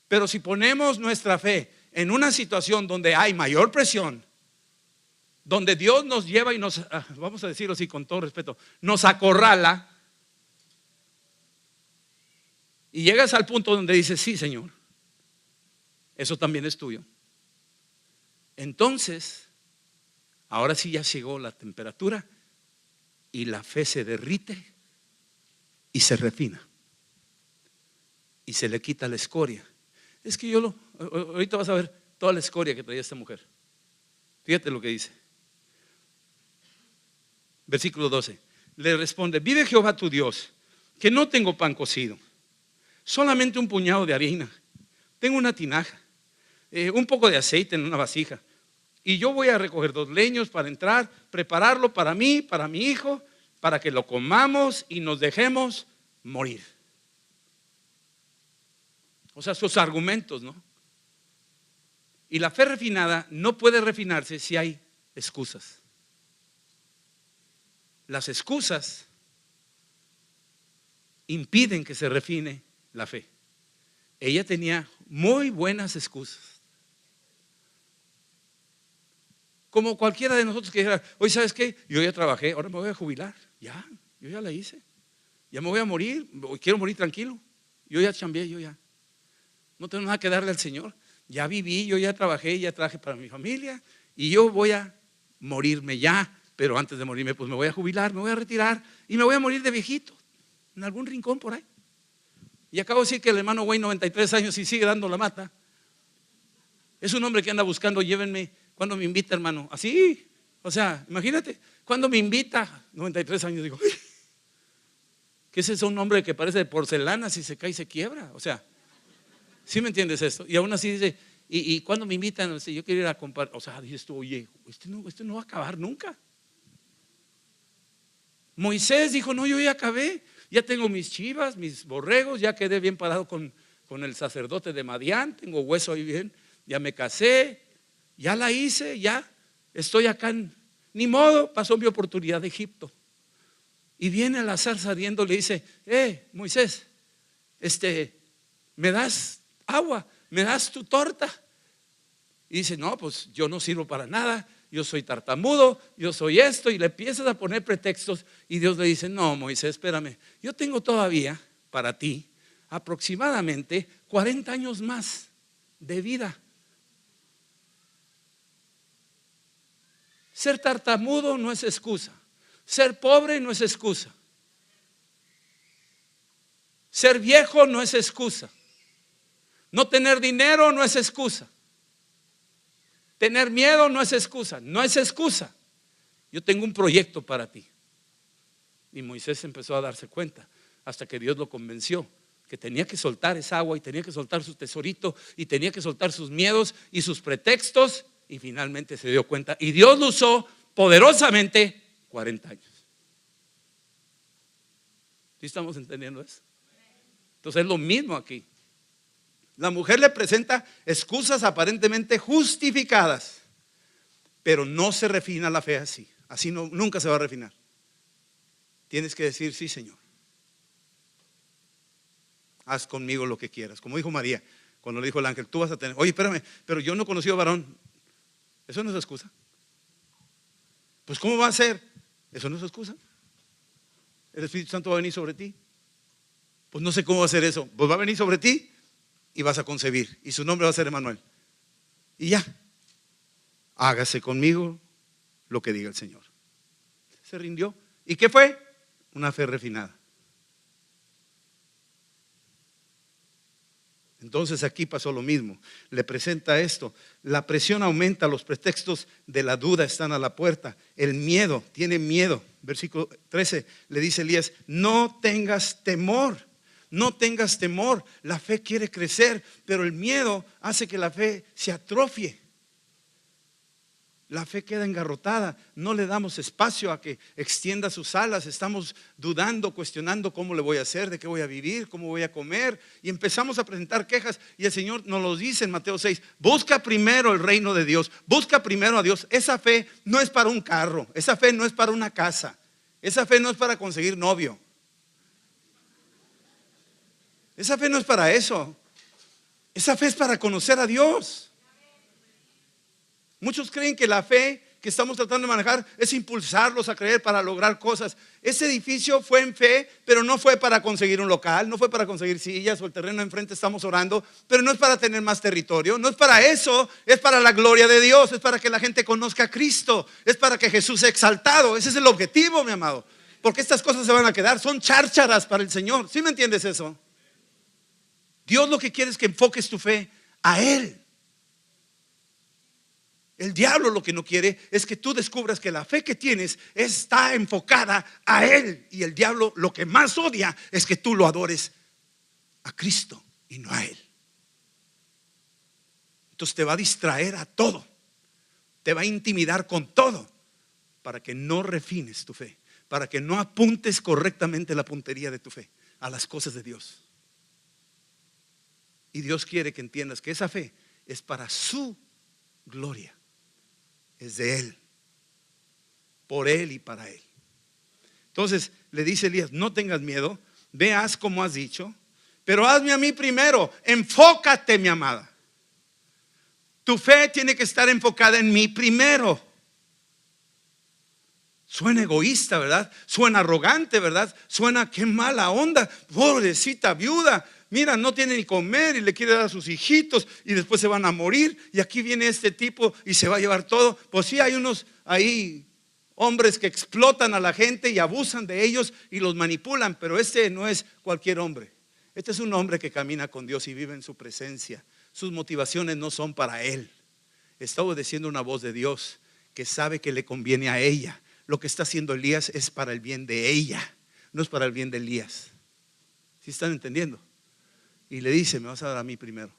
A: Pero si ponemos nuestra fe en una situación donde hay mayor presión, donde Dios nos lleva y nos, vamos a decirlo así con todo respeto, nos acorrala, y llegas al punto donde dices, sí, Señor, eso también es tuyo. Entonces, ahora sí ya llegó la temperatura y la fe se derrite y se refina y se le quita la escoria. Es que ahorita vas a ver toda la escoria que traía esta mujer. Fíjate lo que dice. Versículo 12. Le responde, vive Jehová tu Dios, que no tengo pan cocido, solamente un puñado de harina. Tengo una tinaja, un poco de aceite en una vasija. Y yo voy a recoger 2 leños para entrar, prepararlo para mí, para mi hijo, para que lo comamos y nos dejemos morir. O sea, sus argumentos, ¿no? Y la fe refinada no puede refinarse si hay excusas. Las excusas impiden que se refine la fe. Ella tenía muy buenas excusas. Como cualquiera de nosotros que dijera, oye, ¿sabes qué? Yo ya trabajé, ahora me voy a jubilar. Yo ya la hice. Ya me voy a morir, quiero morir tranquilo. Yo ya chambeé, yo ya. No tengo nada que darle al Señor. Ya viví, yo ya trabajé, ya traje para mi familia y yo voy a morirme ya. Pero antes de morirme, pues me voy a jubilar, me voy a retirar y me voy a morir de viejito en algún rincón por ahí. Y acabo de decir que el hermano Wayne, 93 años y sigue dando la mata. Es un hombre que anda buscando, llévenme. ¿Cuándo me invita, hermano? Así, o sea, imagínate, cuando me invita, 93 años, digo, que ese es un hombre que parece de porcelana, si se cae se quiebra, o sea, ¿sí me entiendes esto? Y aún así dice, y cuando me invitan, yo quiero ir a compartir, o sea, dices tú, oye, este no va a acabar nunca. Moisés dijo, no, yo ya acabé, ya tengo mis chivas, mis borregos, ya quedé bien parado con el sacerdote de Madián, tengo hueso ahí bien, ya me casé, ya la hice, ya estoy acá, ni modo, pasó mi oportunidad de Egipto. Y viene a la zarza ardiendo, le dice, Moisés, ¿me das agua? ¿Me das tu torta? Y dice, no, pues yo no sirvo para nada, yo soy tartamudo, yo soy esto, y le empiezas a poner pretextos, y Dios le dice, no, Moisés, espérame, yo tengo todavía para ti aproximadamente 40 años más de vida. Ser tartamudo no es excusa. Ser pobre no es excusa. Ser viejo no es excusa. No tener dinero no es excusa. Tener miedo no es excusa. No es excusa. yo tengo un proyecto para ti. Y Moisés empezó a darse cuenta hasta que Dios lo convenció que tenía que soltar esa agua y tenía que soltar su tesorito y tenía que soltar sus miedos y sus pretextos, y finalmente se dio cuenta y Dios lo usó poderosamente 40 años. ¿Sí estamos entendiendo eso? Entonces es lo mismo aquí. La mujer le presenta excusas aparentemente justificadas, pero no se refina la fe así. Así no, nunca se va a refinar. Tienes que decir: sí, Señor, haz conmigo lo que quieras. Como dijo María cuando le dijo el ángel: tú vas a tener, oye, espérame, pero yo no he conocido varón. Eso no es excusa. Pues ¿cómo va a ser? Eso no es excusa. El Espíritu Santo va a venir sobre ti. Pues no sé cómo va a ser eso. Pues va a venir sobre ti y vas a concebir, y su nombre va a ser Emmanuel. Y ya, hágase conmigo lo que diga el Señor. Se rindió. ¿Y qué fue? Una fe refinada. Entonces aquí pasó lo mismo. Le presenta esto. La presión aumenta, los pretextos de la duda están a la puerta. El miedo, tiene miedo. Versículo 13 le dice Elías: no tengas temor, no tengas temor. La fe quiere crecer, pero el miedo hace que la fe se atrofie. La fe queda engarrotada, no le damos espacio a que extienda sus alas. Estamos dudando, cuestionando cómo le voy a hacer, de qué voy a vivir, cómo voy a comer, y empezamos a presentar quejas. Y el Señor nos lo dice en Mateo 6: busca primero el reino de Dios, busca primero a Dios. Esa fe no es para un carro, esa fe no es para una casa, esa fe no es para conseguir novio, esa fe no es para eso. Esa fe es para conocer a Dios. Muchos creen que la fe que estamos tratando de manejar es impulsarlos a creer para lograr cosas. Ese edificio fue en fe, pero no fue para conseguir un local, no fue para conseguir sillas o el terreno enfrente. Estamos orando, pero no es para tener más territorio, no es para eso. Es para la gloria de Dios, es para que la gente conozca a Cristo, es para que Jesús sea exaltado. Ese es el objetivo, mi amado. Porque estas cosas se van a quedar, son chácharas para el Señor. ¿Sí me entiendes eso? Dios lo que quiere es que enfoques tu fe a Él. El diablo lo que no quiere es que tú descubras que la fe que tienes está enfocada a Él. Y el diablo lo que más odia es que tú lo adores a Cristo y no a Él. Entonces te va a distraer a todo, te va a intimidar con todo, para que no refines tu fe, para que no apuntes correctamente la puntería de tu fe a las cosas de Dios. Y Dios quiere que entiendas que esa fe es para su gloria. Es de Él, por Él y para Él. Entonces le dice Elías: no tengas miedo, ve, haz como has dicho, pero hazme a mí primero. Enfócate, mi amada. Tu fe tiene que estar enfocada en mí primero. Suena egoísta, ¿verdad? Suena arrogante, ¿verdad? Suena qué mala onda, pobrecita viuda. Mira, no tiene ni comer y le quiere dar a sus hijitos y después se van a morir. Y aquí viene este tipo y se va a llevar todo. Pues sí, hay unos ahí hombres que explotan a la gente y abusan de ellos y los manipulan, pero este no es cualquier hombre. Este es un hombre que camina con Dios y vive en su presencia. Sus motivaciones no son para él. Está obedeciendo una voz de Dios que sabe que le conviene a ella. Lo que está haciendo Elías es para el bien de ella, no es para el bien de Elías. ¿Sí están entendiendo? Y le dice: me vas a dar a mí primero.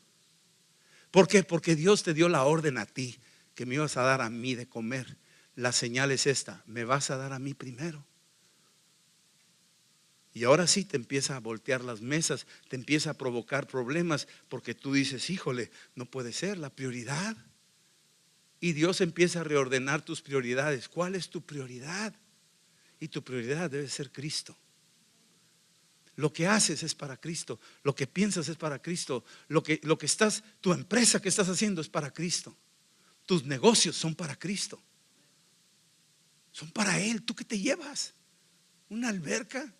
A: ¿Por qué? Porque Dios te dio la orden a ti, que me ibas a dar a mí de comer. La señal es esta: me vas a dar a mí primero. Y ahora sí te empieza a voltear las mesas, te empieza a provocar problemas, porque tú dices: híjole, no puede ser, la prioridad. Y Dios empieza a reordenar tus prioridades. ¿Cuál es tu prioridad? Y tu prioridad debe ser Cristo. Lo que haces es para Cristo, lo que piensas es para Cristo, lo que estás, tu empresa que estás haciendo es para Cristo, tus negocios son para Cristo, son para Él. ¿Tú qué te llevas? ¿Una alberca?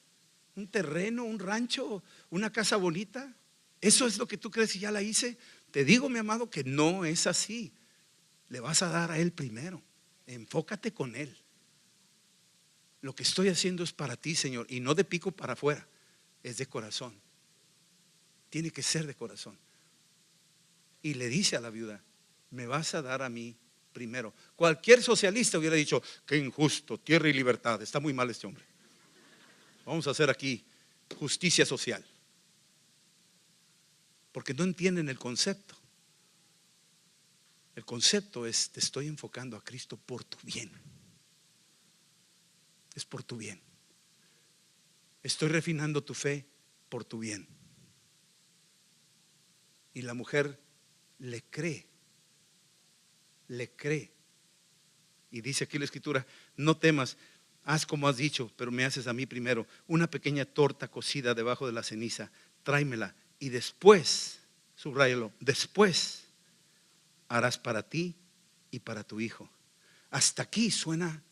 A: ¿Un terreno? ¿Un rancho? ¿Una casa bonita? ¿Eso es lo que tú crees y ya la hice? Te digo, mi amado, que no es así. Le vas a dar a Él primero. Enfócate con Él. Lo que estoy haciendo es para ti, Señor, y no de pico para afuera. Es de corazón. Tiene que ser de corazón. Y le dice a la viuda: me vas a dar a mí primero. Cualquier socialista hubiera dicho, qué injusto, tierra y libertad, está muy mal este hombre. Vamos a hacer aquí justicia social. Porque no entienden el concepto. El concepto es, te estoy enfocando a Cristo por tu bien. Es por tu bien. Estoy refinando tu fe por tu bien. Y la mujer le cree. Le cree. Y dice aquí la escritura, no temas, haz como has dicho, pero me haces a mí primero una pequeña torta cocida debajo de la ceniza, tráemela y después, subráyalo, después harás para ti y para tu hijo. Hasta aquí suena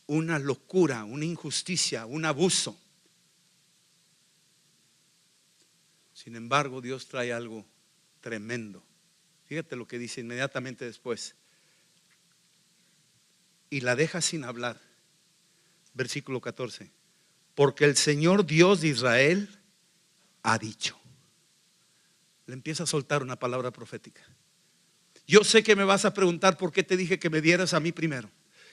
A: una locura, una injusticia, un abuso. Sin embargo, Dios trae algo tremendo. Fíjate lo que dice inmediatamente después. Y la deja sin hablar. Versículo 14. Porque el Señor Dios de Israel ha dicho. Le empieza a soltar una palabra profética. Yo sé que me vas a preguntar por qué te dije que me dieras a mí primero.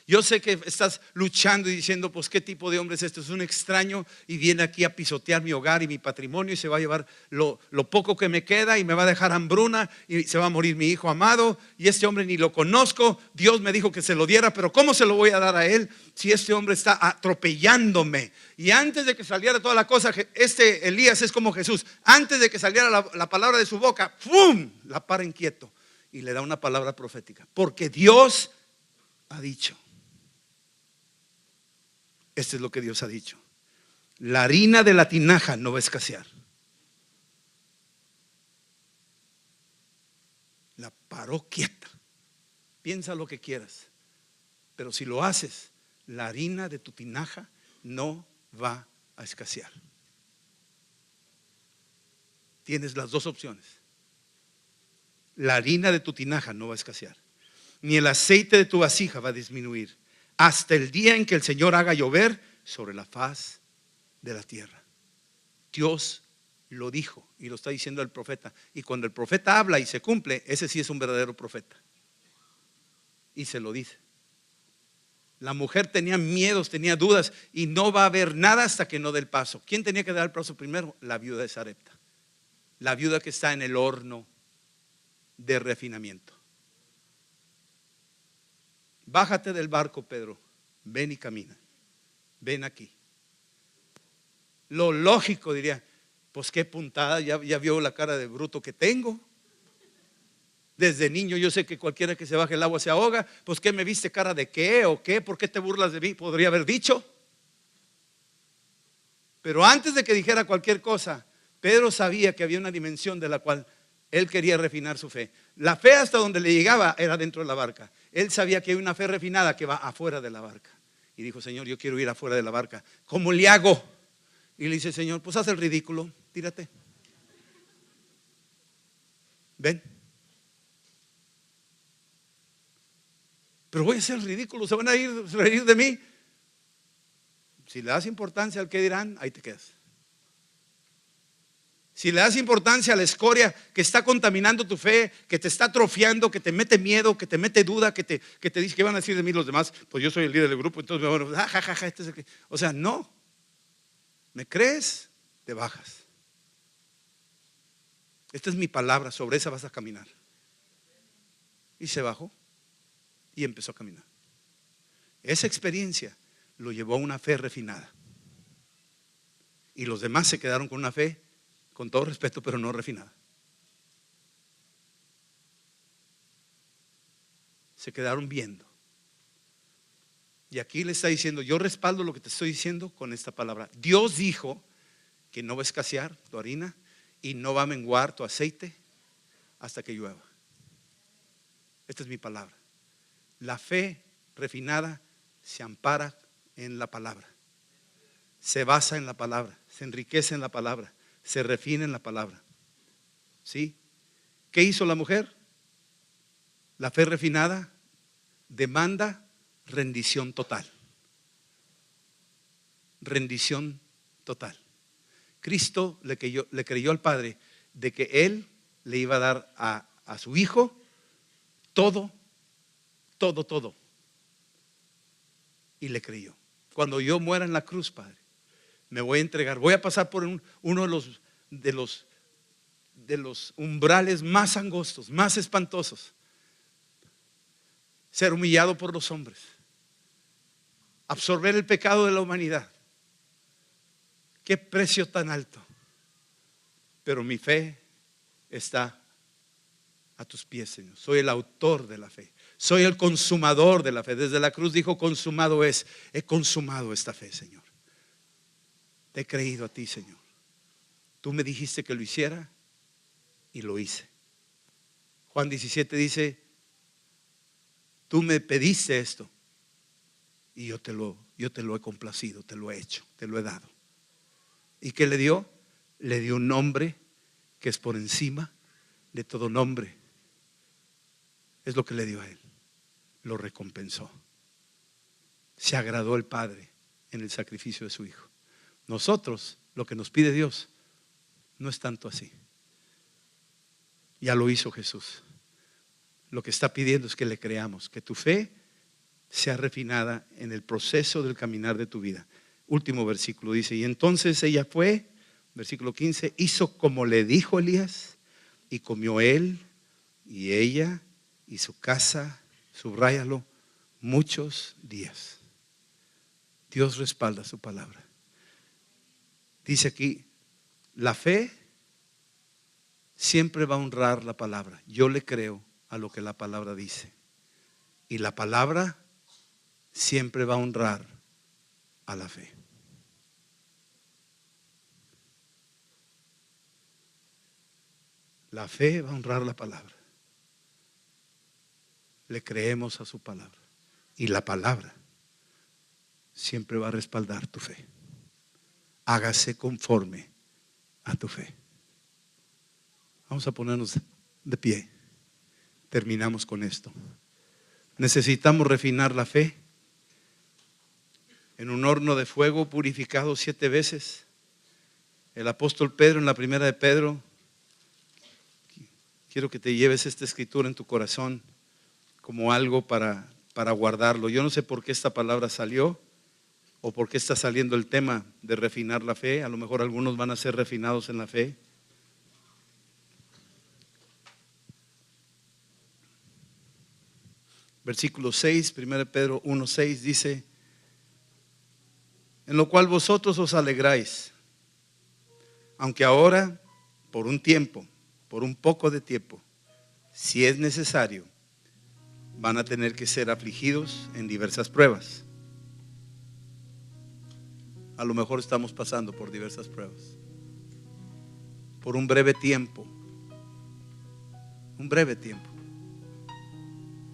A: Yo sé que estás luchando y diciendo, pues qué tipo de hombre es este, es un extraño y viene aquí a pisotear mi hogar y mi patrimonio y se va a llevar lo poco que me queda y me va a dejar hambruna y se va a morir mi hijo amado y este hombre ni lo conozco. Dios me dijo que se lo diera, pero ¿cómo se lo voy a dar a él si este hombre está atropellándome? Y antes de que saliera toda la cosa, este Elías es como Jesús. Antes de que saliera la palabra de su boca, ¡pum!, la para inquieto y le da una palabra profética. Porque Dios ha dicho. Esto es lo que Dios ha dicho. La harina de la tinaja no va a escasear. La paró quieta. Piensa lo que quieras. Pero si lo haces, la harina de tu tinaja no va a escasear. Tienes las dos opciones. La harina de tu tinaja no va a escasear. Ni el aceite de tu vasija va a disminuir. Hasta el día en que el Señor haga llover sobre la faz de la tierra. Dios lo dijo y lo está diciendo el profeta. Y cuando el profeta habla y se cumple, ese sí es un verdadero profeta. Y se lo dice. La mujer tenía miedos, tenía dudas y no va a haber nada hasta que no dé el paso. ¿Quién tenía que dar el paso primero? La viuda de Sarepta. La viuda que está en el horno de refinamiento. Bájate del barco, Pedro. Ven y camina. Ven aquí. Lo lógico diría, pues qué puntada, ya vio la cara de bruto que tengo. Desde niño yo sé que cualquiera que se baje el agua se ahoga. Pues qué me viste cara de qué o qué, ¿por qué te burlas de mí? Podría haber dicho. Pero antes de que dijera cualquier cosa, Pedro sabía que había una dimensión de la cual él quería refinar su fe. La fe hasta donde le llegaba era dentro de la barca. Él sabía que hay una fe refinada que va afuera de la barca. Y dijo, Señor, yo quiero ir afuera de la barca. ¿Cómo le hago? Y le dice, Señor, pues haz el ridículo, tírate. Ven. Pero voy a hacer el ridículo, se van a reír de mí. Si le das importancia al que dirán, ahí te quedas. Si le das importancia a la escoria que está contaminando tu fe, que te está atrofiando, que te mete miedo, que te mete duda, que te dice que van a decir de mí los demás, pues yo soy el líder del grupo, entonces me van a jajaja, este es el que. O sea, no. ¿Me crees? Te bajas. Esta es mi palabra, sobre esa vas a caminar. Y se bajó y empezó a caminar. Esa experiencia lo llevó a una fe refinada. Y los demás se quedaron con una fe, con todo respeto, pero no refinada. Se quedaron viendo. Y aquí le está diciendo, yo respaldo lo que te estoy diciendo con esta palabra. Dios dijo que no va a escasear tu harina y no va a menguar tu aceite hasta que llueva. Esta es mi palabra. La fe refinada se ampara en la palabra. Se basa en la palabra, se enriquece en la palabra, se refina en la palabra. ¿Sí? ¿Qué hizo la mujer? La fe refinada demanda rendición total. Rendición total. Cristo le creyó al Padre de que Él le iba a dar a su Hijo todo todo, todo. Y le creyó. Cuando yo muera en la cruz, Padre, me voy a entregar. Voy a pasar por uno de los umbrales más angostos, más espantosos. Ser humillado por los hombres. Absorber el pecado de la humanidad. Qué precio tan alto. Pero mi fe está a tus pies, Señor. Soy el autor de la fe. Soy el consumador de la fe. Desde la cruz dijo: consumado es. He consumado esta fe, Señor. Te he creído a ti, Señor. Tú me dijiste que lo hiciera y lo hice. Juan 17 dice: tú me pediste esto y yo te lo he complacido, te lo he hecho, te lo he dado. ¿Y qué le dio? Le dio un nombre que es por encima de todo nombre. Es lo que le dio a él. Lo recompensó. Se agradó el Padre en el sacrificio de su Hijo. Nosotros, lo que nos pide Dios no es tanto así. Ya lo hizo Jesús. Lo que está pidiendo es que le creamos, que tu fe sea refinada en el proceso del caminar de tu vida. Último versículo dice: y entonces ella fue, versículo 15, hizo como le dijo Elías, y comió él y ella y su casa, subráyalo, muchos días. Dios respalda su palabra. Dice aquí: la fe siempre va a honrar la palabra. Yo le creo a lo que la palabra dice. Y la palabra siempre va a honrar a la fe. La fe va a honrar la palabra. Le creemos a su palabra. Y la palabra siempre va a respaldar tu fe. Hágase conforme a tu fe. Vamos a ponernos de pie. Terminamos con esto. Necesitamos refinar la fe en un horno de fuego purificado 7 veces. El apóstol Pedro, en la primera de Pedro, quiero que te lleves esta escritura en tu corazón como algo para guardarlo. Yo no sé por qué esta palabra salió o por qué está saliendo el tema de refinar la fe. A lo mejor algunos van a ser refinados en la fe. Versículo 6, 1 Pedro 1:6 dice: en lo cual vosotros os alegráis, aunque ahora, por un tiempo, por un poco de tiempo, si es necesario, van a tener que ser afligidos en diversas pruebas. A lo mejor estamos pasando por diversas pruebas. Por un breve tiempo. Un breve tiempo.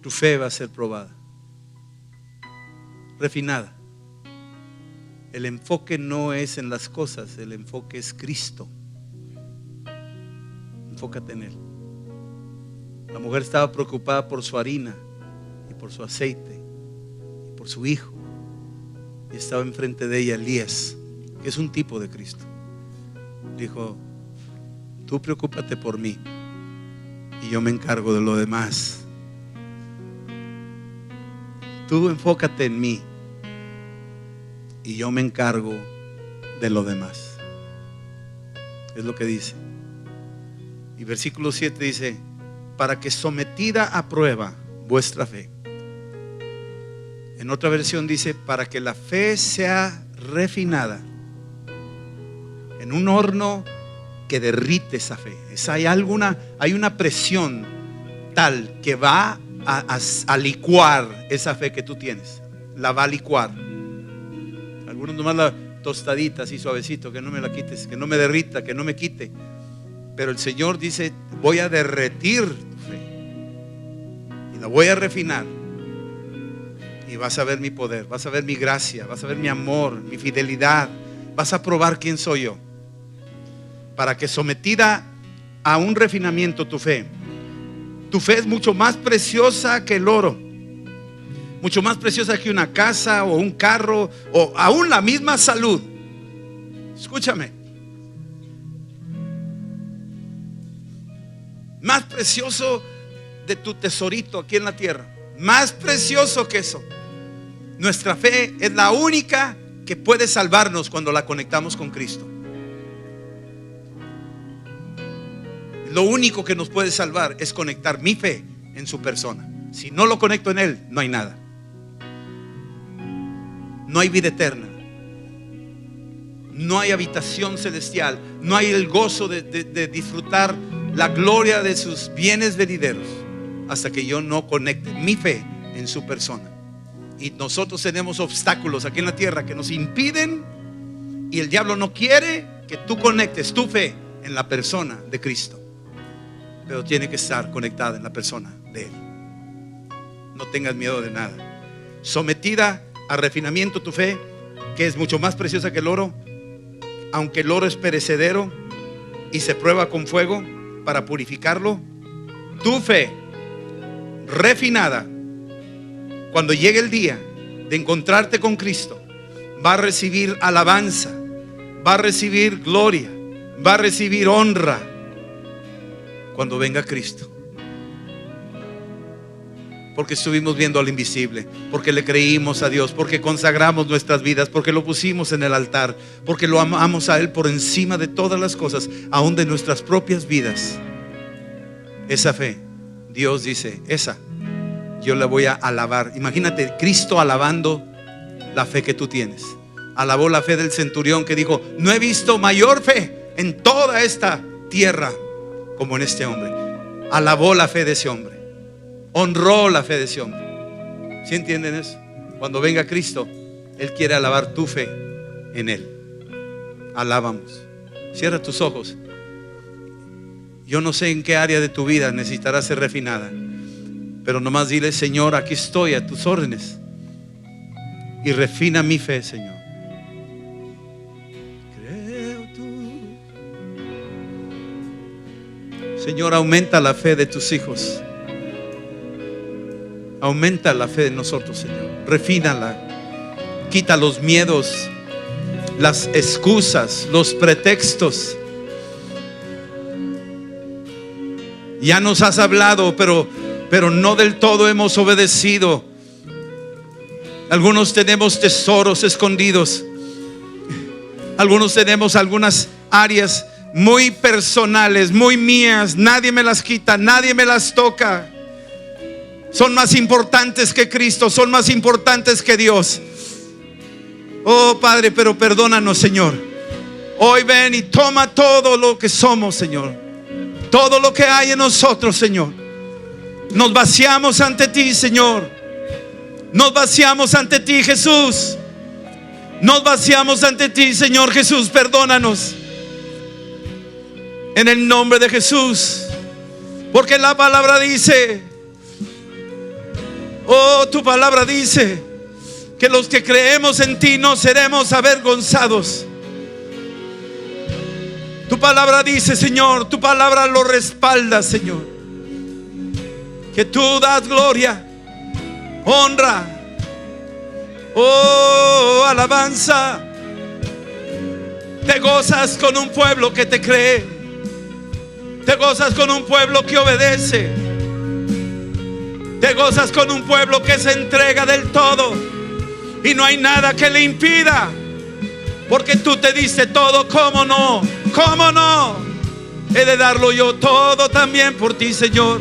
A: Tu fe va a ser probada, refinada. El enfoque no es en las cosas, el enfoque es Cristo. Enfócate en Él. La mujer estaba preocupada por su harina y por su aceite y por su hijo. Y estaba enfrente de ella Elías, que es un tipo de Cristo. Dijo: tú preocúpate por mí y yo me encargo de lo demás. Tú enfócate en mí y yo me encargo de lo demás. Es lo que dice. Y versículo 7 dice: para que sometida a prueba vuestra fe. En otra versión dice: para que la fe sea refinada en un horno que derrite esa fe. Hay una presión tal que va a licuar esa fe que tú tienes. La va a licuar. Algunos nomás la tostadita así suavecito, que no me la quites, que no me derrita, que no me quite. Pero el Señor dice: voy a derretir tu fe y la voy a refinar. Y vas a ver mi poder, vas a ver mi gracia, vas a ver mi amor, mi fidelidad. Vas a probar quién soy yo. Para que sometida a un refinamiento tu fe es mucho más preciosa que el oro, mucho más preciosa que una casa o un carro o aún la misma salud. Escúchame. Más precioso de tu tesorito aquí en la tierra, Más precioso que eso. Nuestra fe es la única que puede salvarnos cuando la conectamos con Cristo. Lo único que nos puede salvar es conectar mi fe en su persona. Si no lo conecto en Él, no hay nada. No hay vida eterna. No hay habitación celestial. No hay el gozo de disfrutar la gloria de sus bienes venideros hasta que yo no conecte mi fe en su persona. Y nosotros tenemos obstáculos aquí en la tierra que nos impiden, y el diablo no quiere que tú conectes tu fe en la persona de Cristo, pero tiene que estar conectada en la persona de Él. No tengas miedo de nada. Sometida a refinamiento tu fe, que es mucho más preciosa que el oro, aunque el oro es perecedero y se prueba con fuego para purificarlo. Tu fe refinada, cuando llegue el día de encontrarte con Cristo, va a recibir alabanza, va a recibir gloria, va a recibir honra cuando venga Cristo. Porque estuvimos viendo al invisible, porque le creímos a Dios, porque consagramos nuestras vidas, porque lo pusimos en el altar, porque lo amamos a Él por encima de todas las cosas, aún de nuestras propias vidas. Esa fe, Dios dice, esa yo la voy a alabar. Imagínate Cristo alabando la fe que tú tienes. Alabó la fe del centurión que dijo: no he visto mayor fe en toda esta tierra como en este hombre. Alabó la fe de ese hombre, honró la fe de ese hombre. ¿Sí entienden eso? Cuando venga Cristo, Él quiere alabar tu fe en Él. Alabamos. Cierra tus ojos. Yo no sé en qué área de tu vida necesitará ser refinada, pero nomás dile: Señor, aquí estoy a tus órdenes, y refina mi fe, Señor. Creo tú. Señor, aumenta la fe de tus hijos. Aumenta la fe de nosotros, Señor. Refínala. Quita los miedos, las excusas, los pretextos. Ya nos has hablado, pero no del todo hemos obedecido. Algunos tenemos tesoros escondidos. Algunos tenemos algunas áreas muy personales, muy mías. Nadie me las quita, nadie me las toca. Son más importantes que Cristo, son más importantes que Dios. Oh Padre, pero perdónanos, Señor. Hoy ven y toma todo lo que somos, Señor. Todo lo que hay en nosotros, Señor. Nos vaciamos ante ti, Señor. Nos vaciamos ante ti, Jesús. Nos vaciamos ante ti, Señor Jesús. Perdónanos en el nombre de Jesús, porque la palabra dice, oh, tu palabra dice que los que creemos en ti no seremos avergonzados. Tu palabra dice, Señor, tu palabra lo respalda, Señor, que tú das gloria, honra, oh, alabanza. Te gozas con un pueblo que te cree. Te gozas con un pueblo que obedece. Te gozas con un pueblo que se entrega del todo, y no hay nada que le impida, porque tú te diste todo. ¿Cómo no? ¿Cómo no? He de darlo yo todo también por ti, Señor.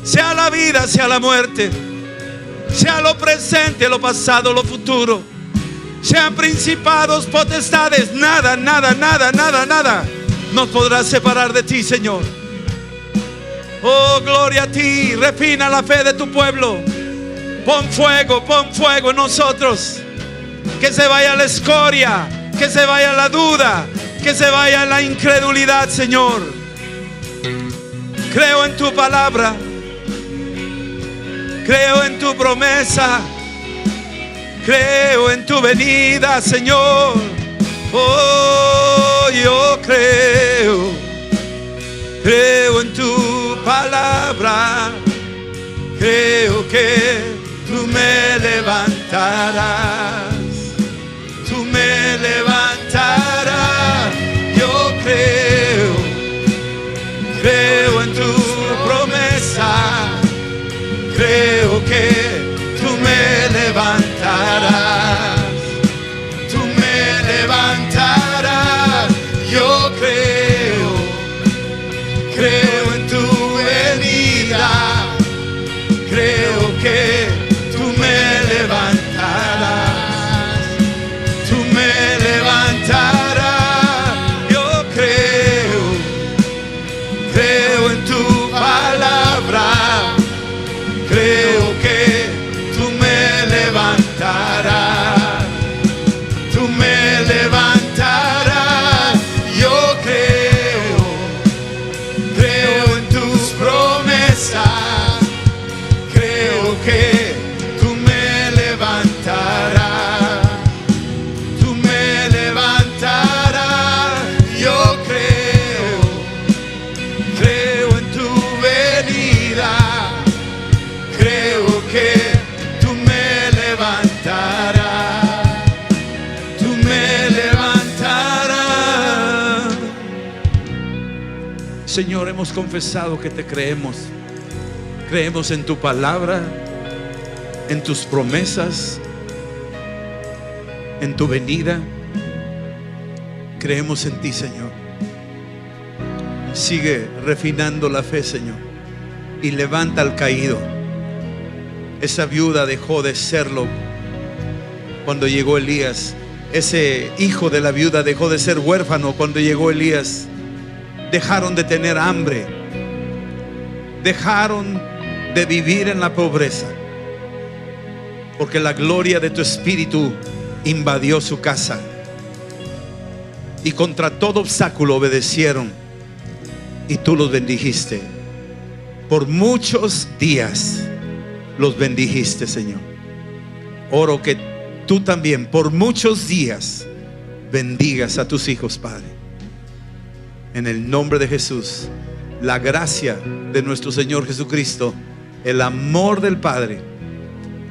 A: Sea la vida, sea la muerte, sea lo presente, lo pasado, lo futuro, sean principados, potestades, nada, nada, nada, nada, nada nos podrá separar de ti, Señor. Oh, gloria a ti. Refina la fe de tu pueblo. Pon fuego en nosotros. Que se vaya la escoria, que se vaya la duda, que se vaya la incredulidad, Señor. Creo en tu palabra, creo en tu promesa, creo en tu venida, Señor. Oh, yo creo en tu palabra, creo que tú me levantarás, tú me levantarás. Yo creo en tu promesa, creo que creo en tu venida, creo que tú me levantarás, tú me levantarás. Yo creo en tu palabra, creo que tú me levantarás, tú me levantarás. Yo creo en tus promesas, creo que tú me levantarás, tú me levantarás. Yo creo en tu venida, creo que tú me levantarás, tú me levantarás. Señor, hemos confesado que te creemos. Creemos en tu palabra, en tus promesas, en tu venida. Creemos en ti, Señor. Sigue refinando la fe, Señor, y levanta al caído. Esa viuda dejó de serlo cuando llegó Elías. Ese hijo de la viuda dejó de ser huérfano cuando llegó Elías. Dejaron de tener hambre, dejaron de vivir en la pobreza, porque la gloria de tu espíritu invadió su casa, y contra todo obstáculo obedecieron, y tú los bendijiste. Por muchos días los bendijiste, Señor. Oro que tú también por muchos días bendigas a tus hijos, Padre. En el nombre de Jesús, la gracia de nuestro Señor Jesucristo, el amor del Padre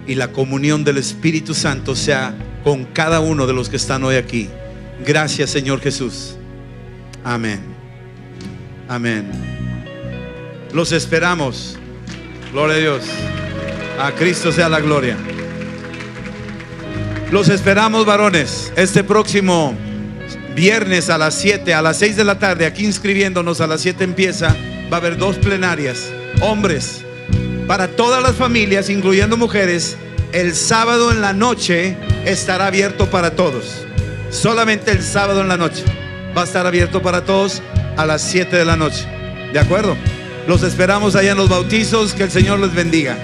A: y la comunión del Espíritu Santo sea con cada uno de los que están hoy aquí. Gracias, Señor Jesús. Amén. Amén. Los esperamos. Gloria a Dios. A Cristo sea la gloria. Los esperamos, varones, este próximo viernes a las 7, a las 6 de la tarde, aquí inscribiéndonos. A las 7 empieza. Va a haber 2 plenarias. Hombres, para todas las familias, incluyendo mujeres. El sábado en la noche estará abierto para todos. Solamente el sábado en la noche va a estar abierto para todos a las 7 de la noche. ¿De acuerdo? Los esperamos allá en los bautizos. Que el Señor les bendiga.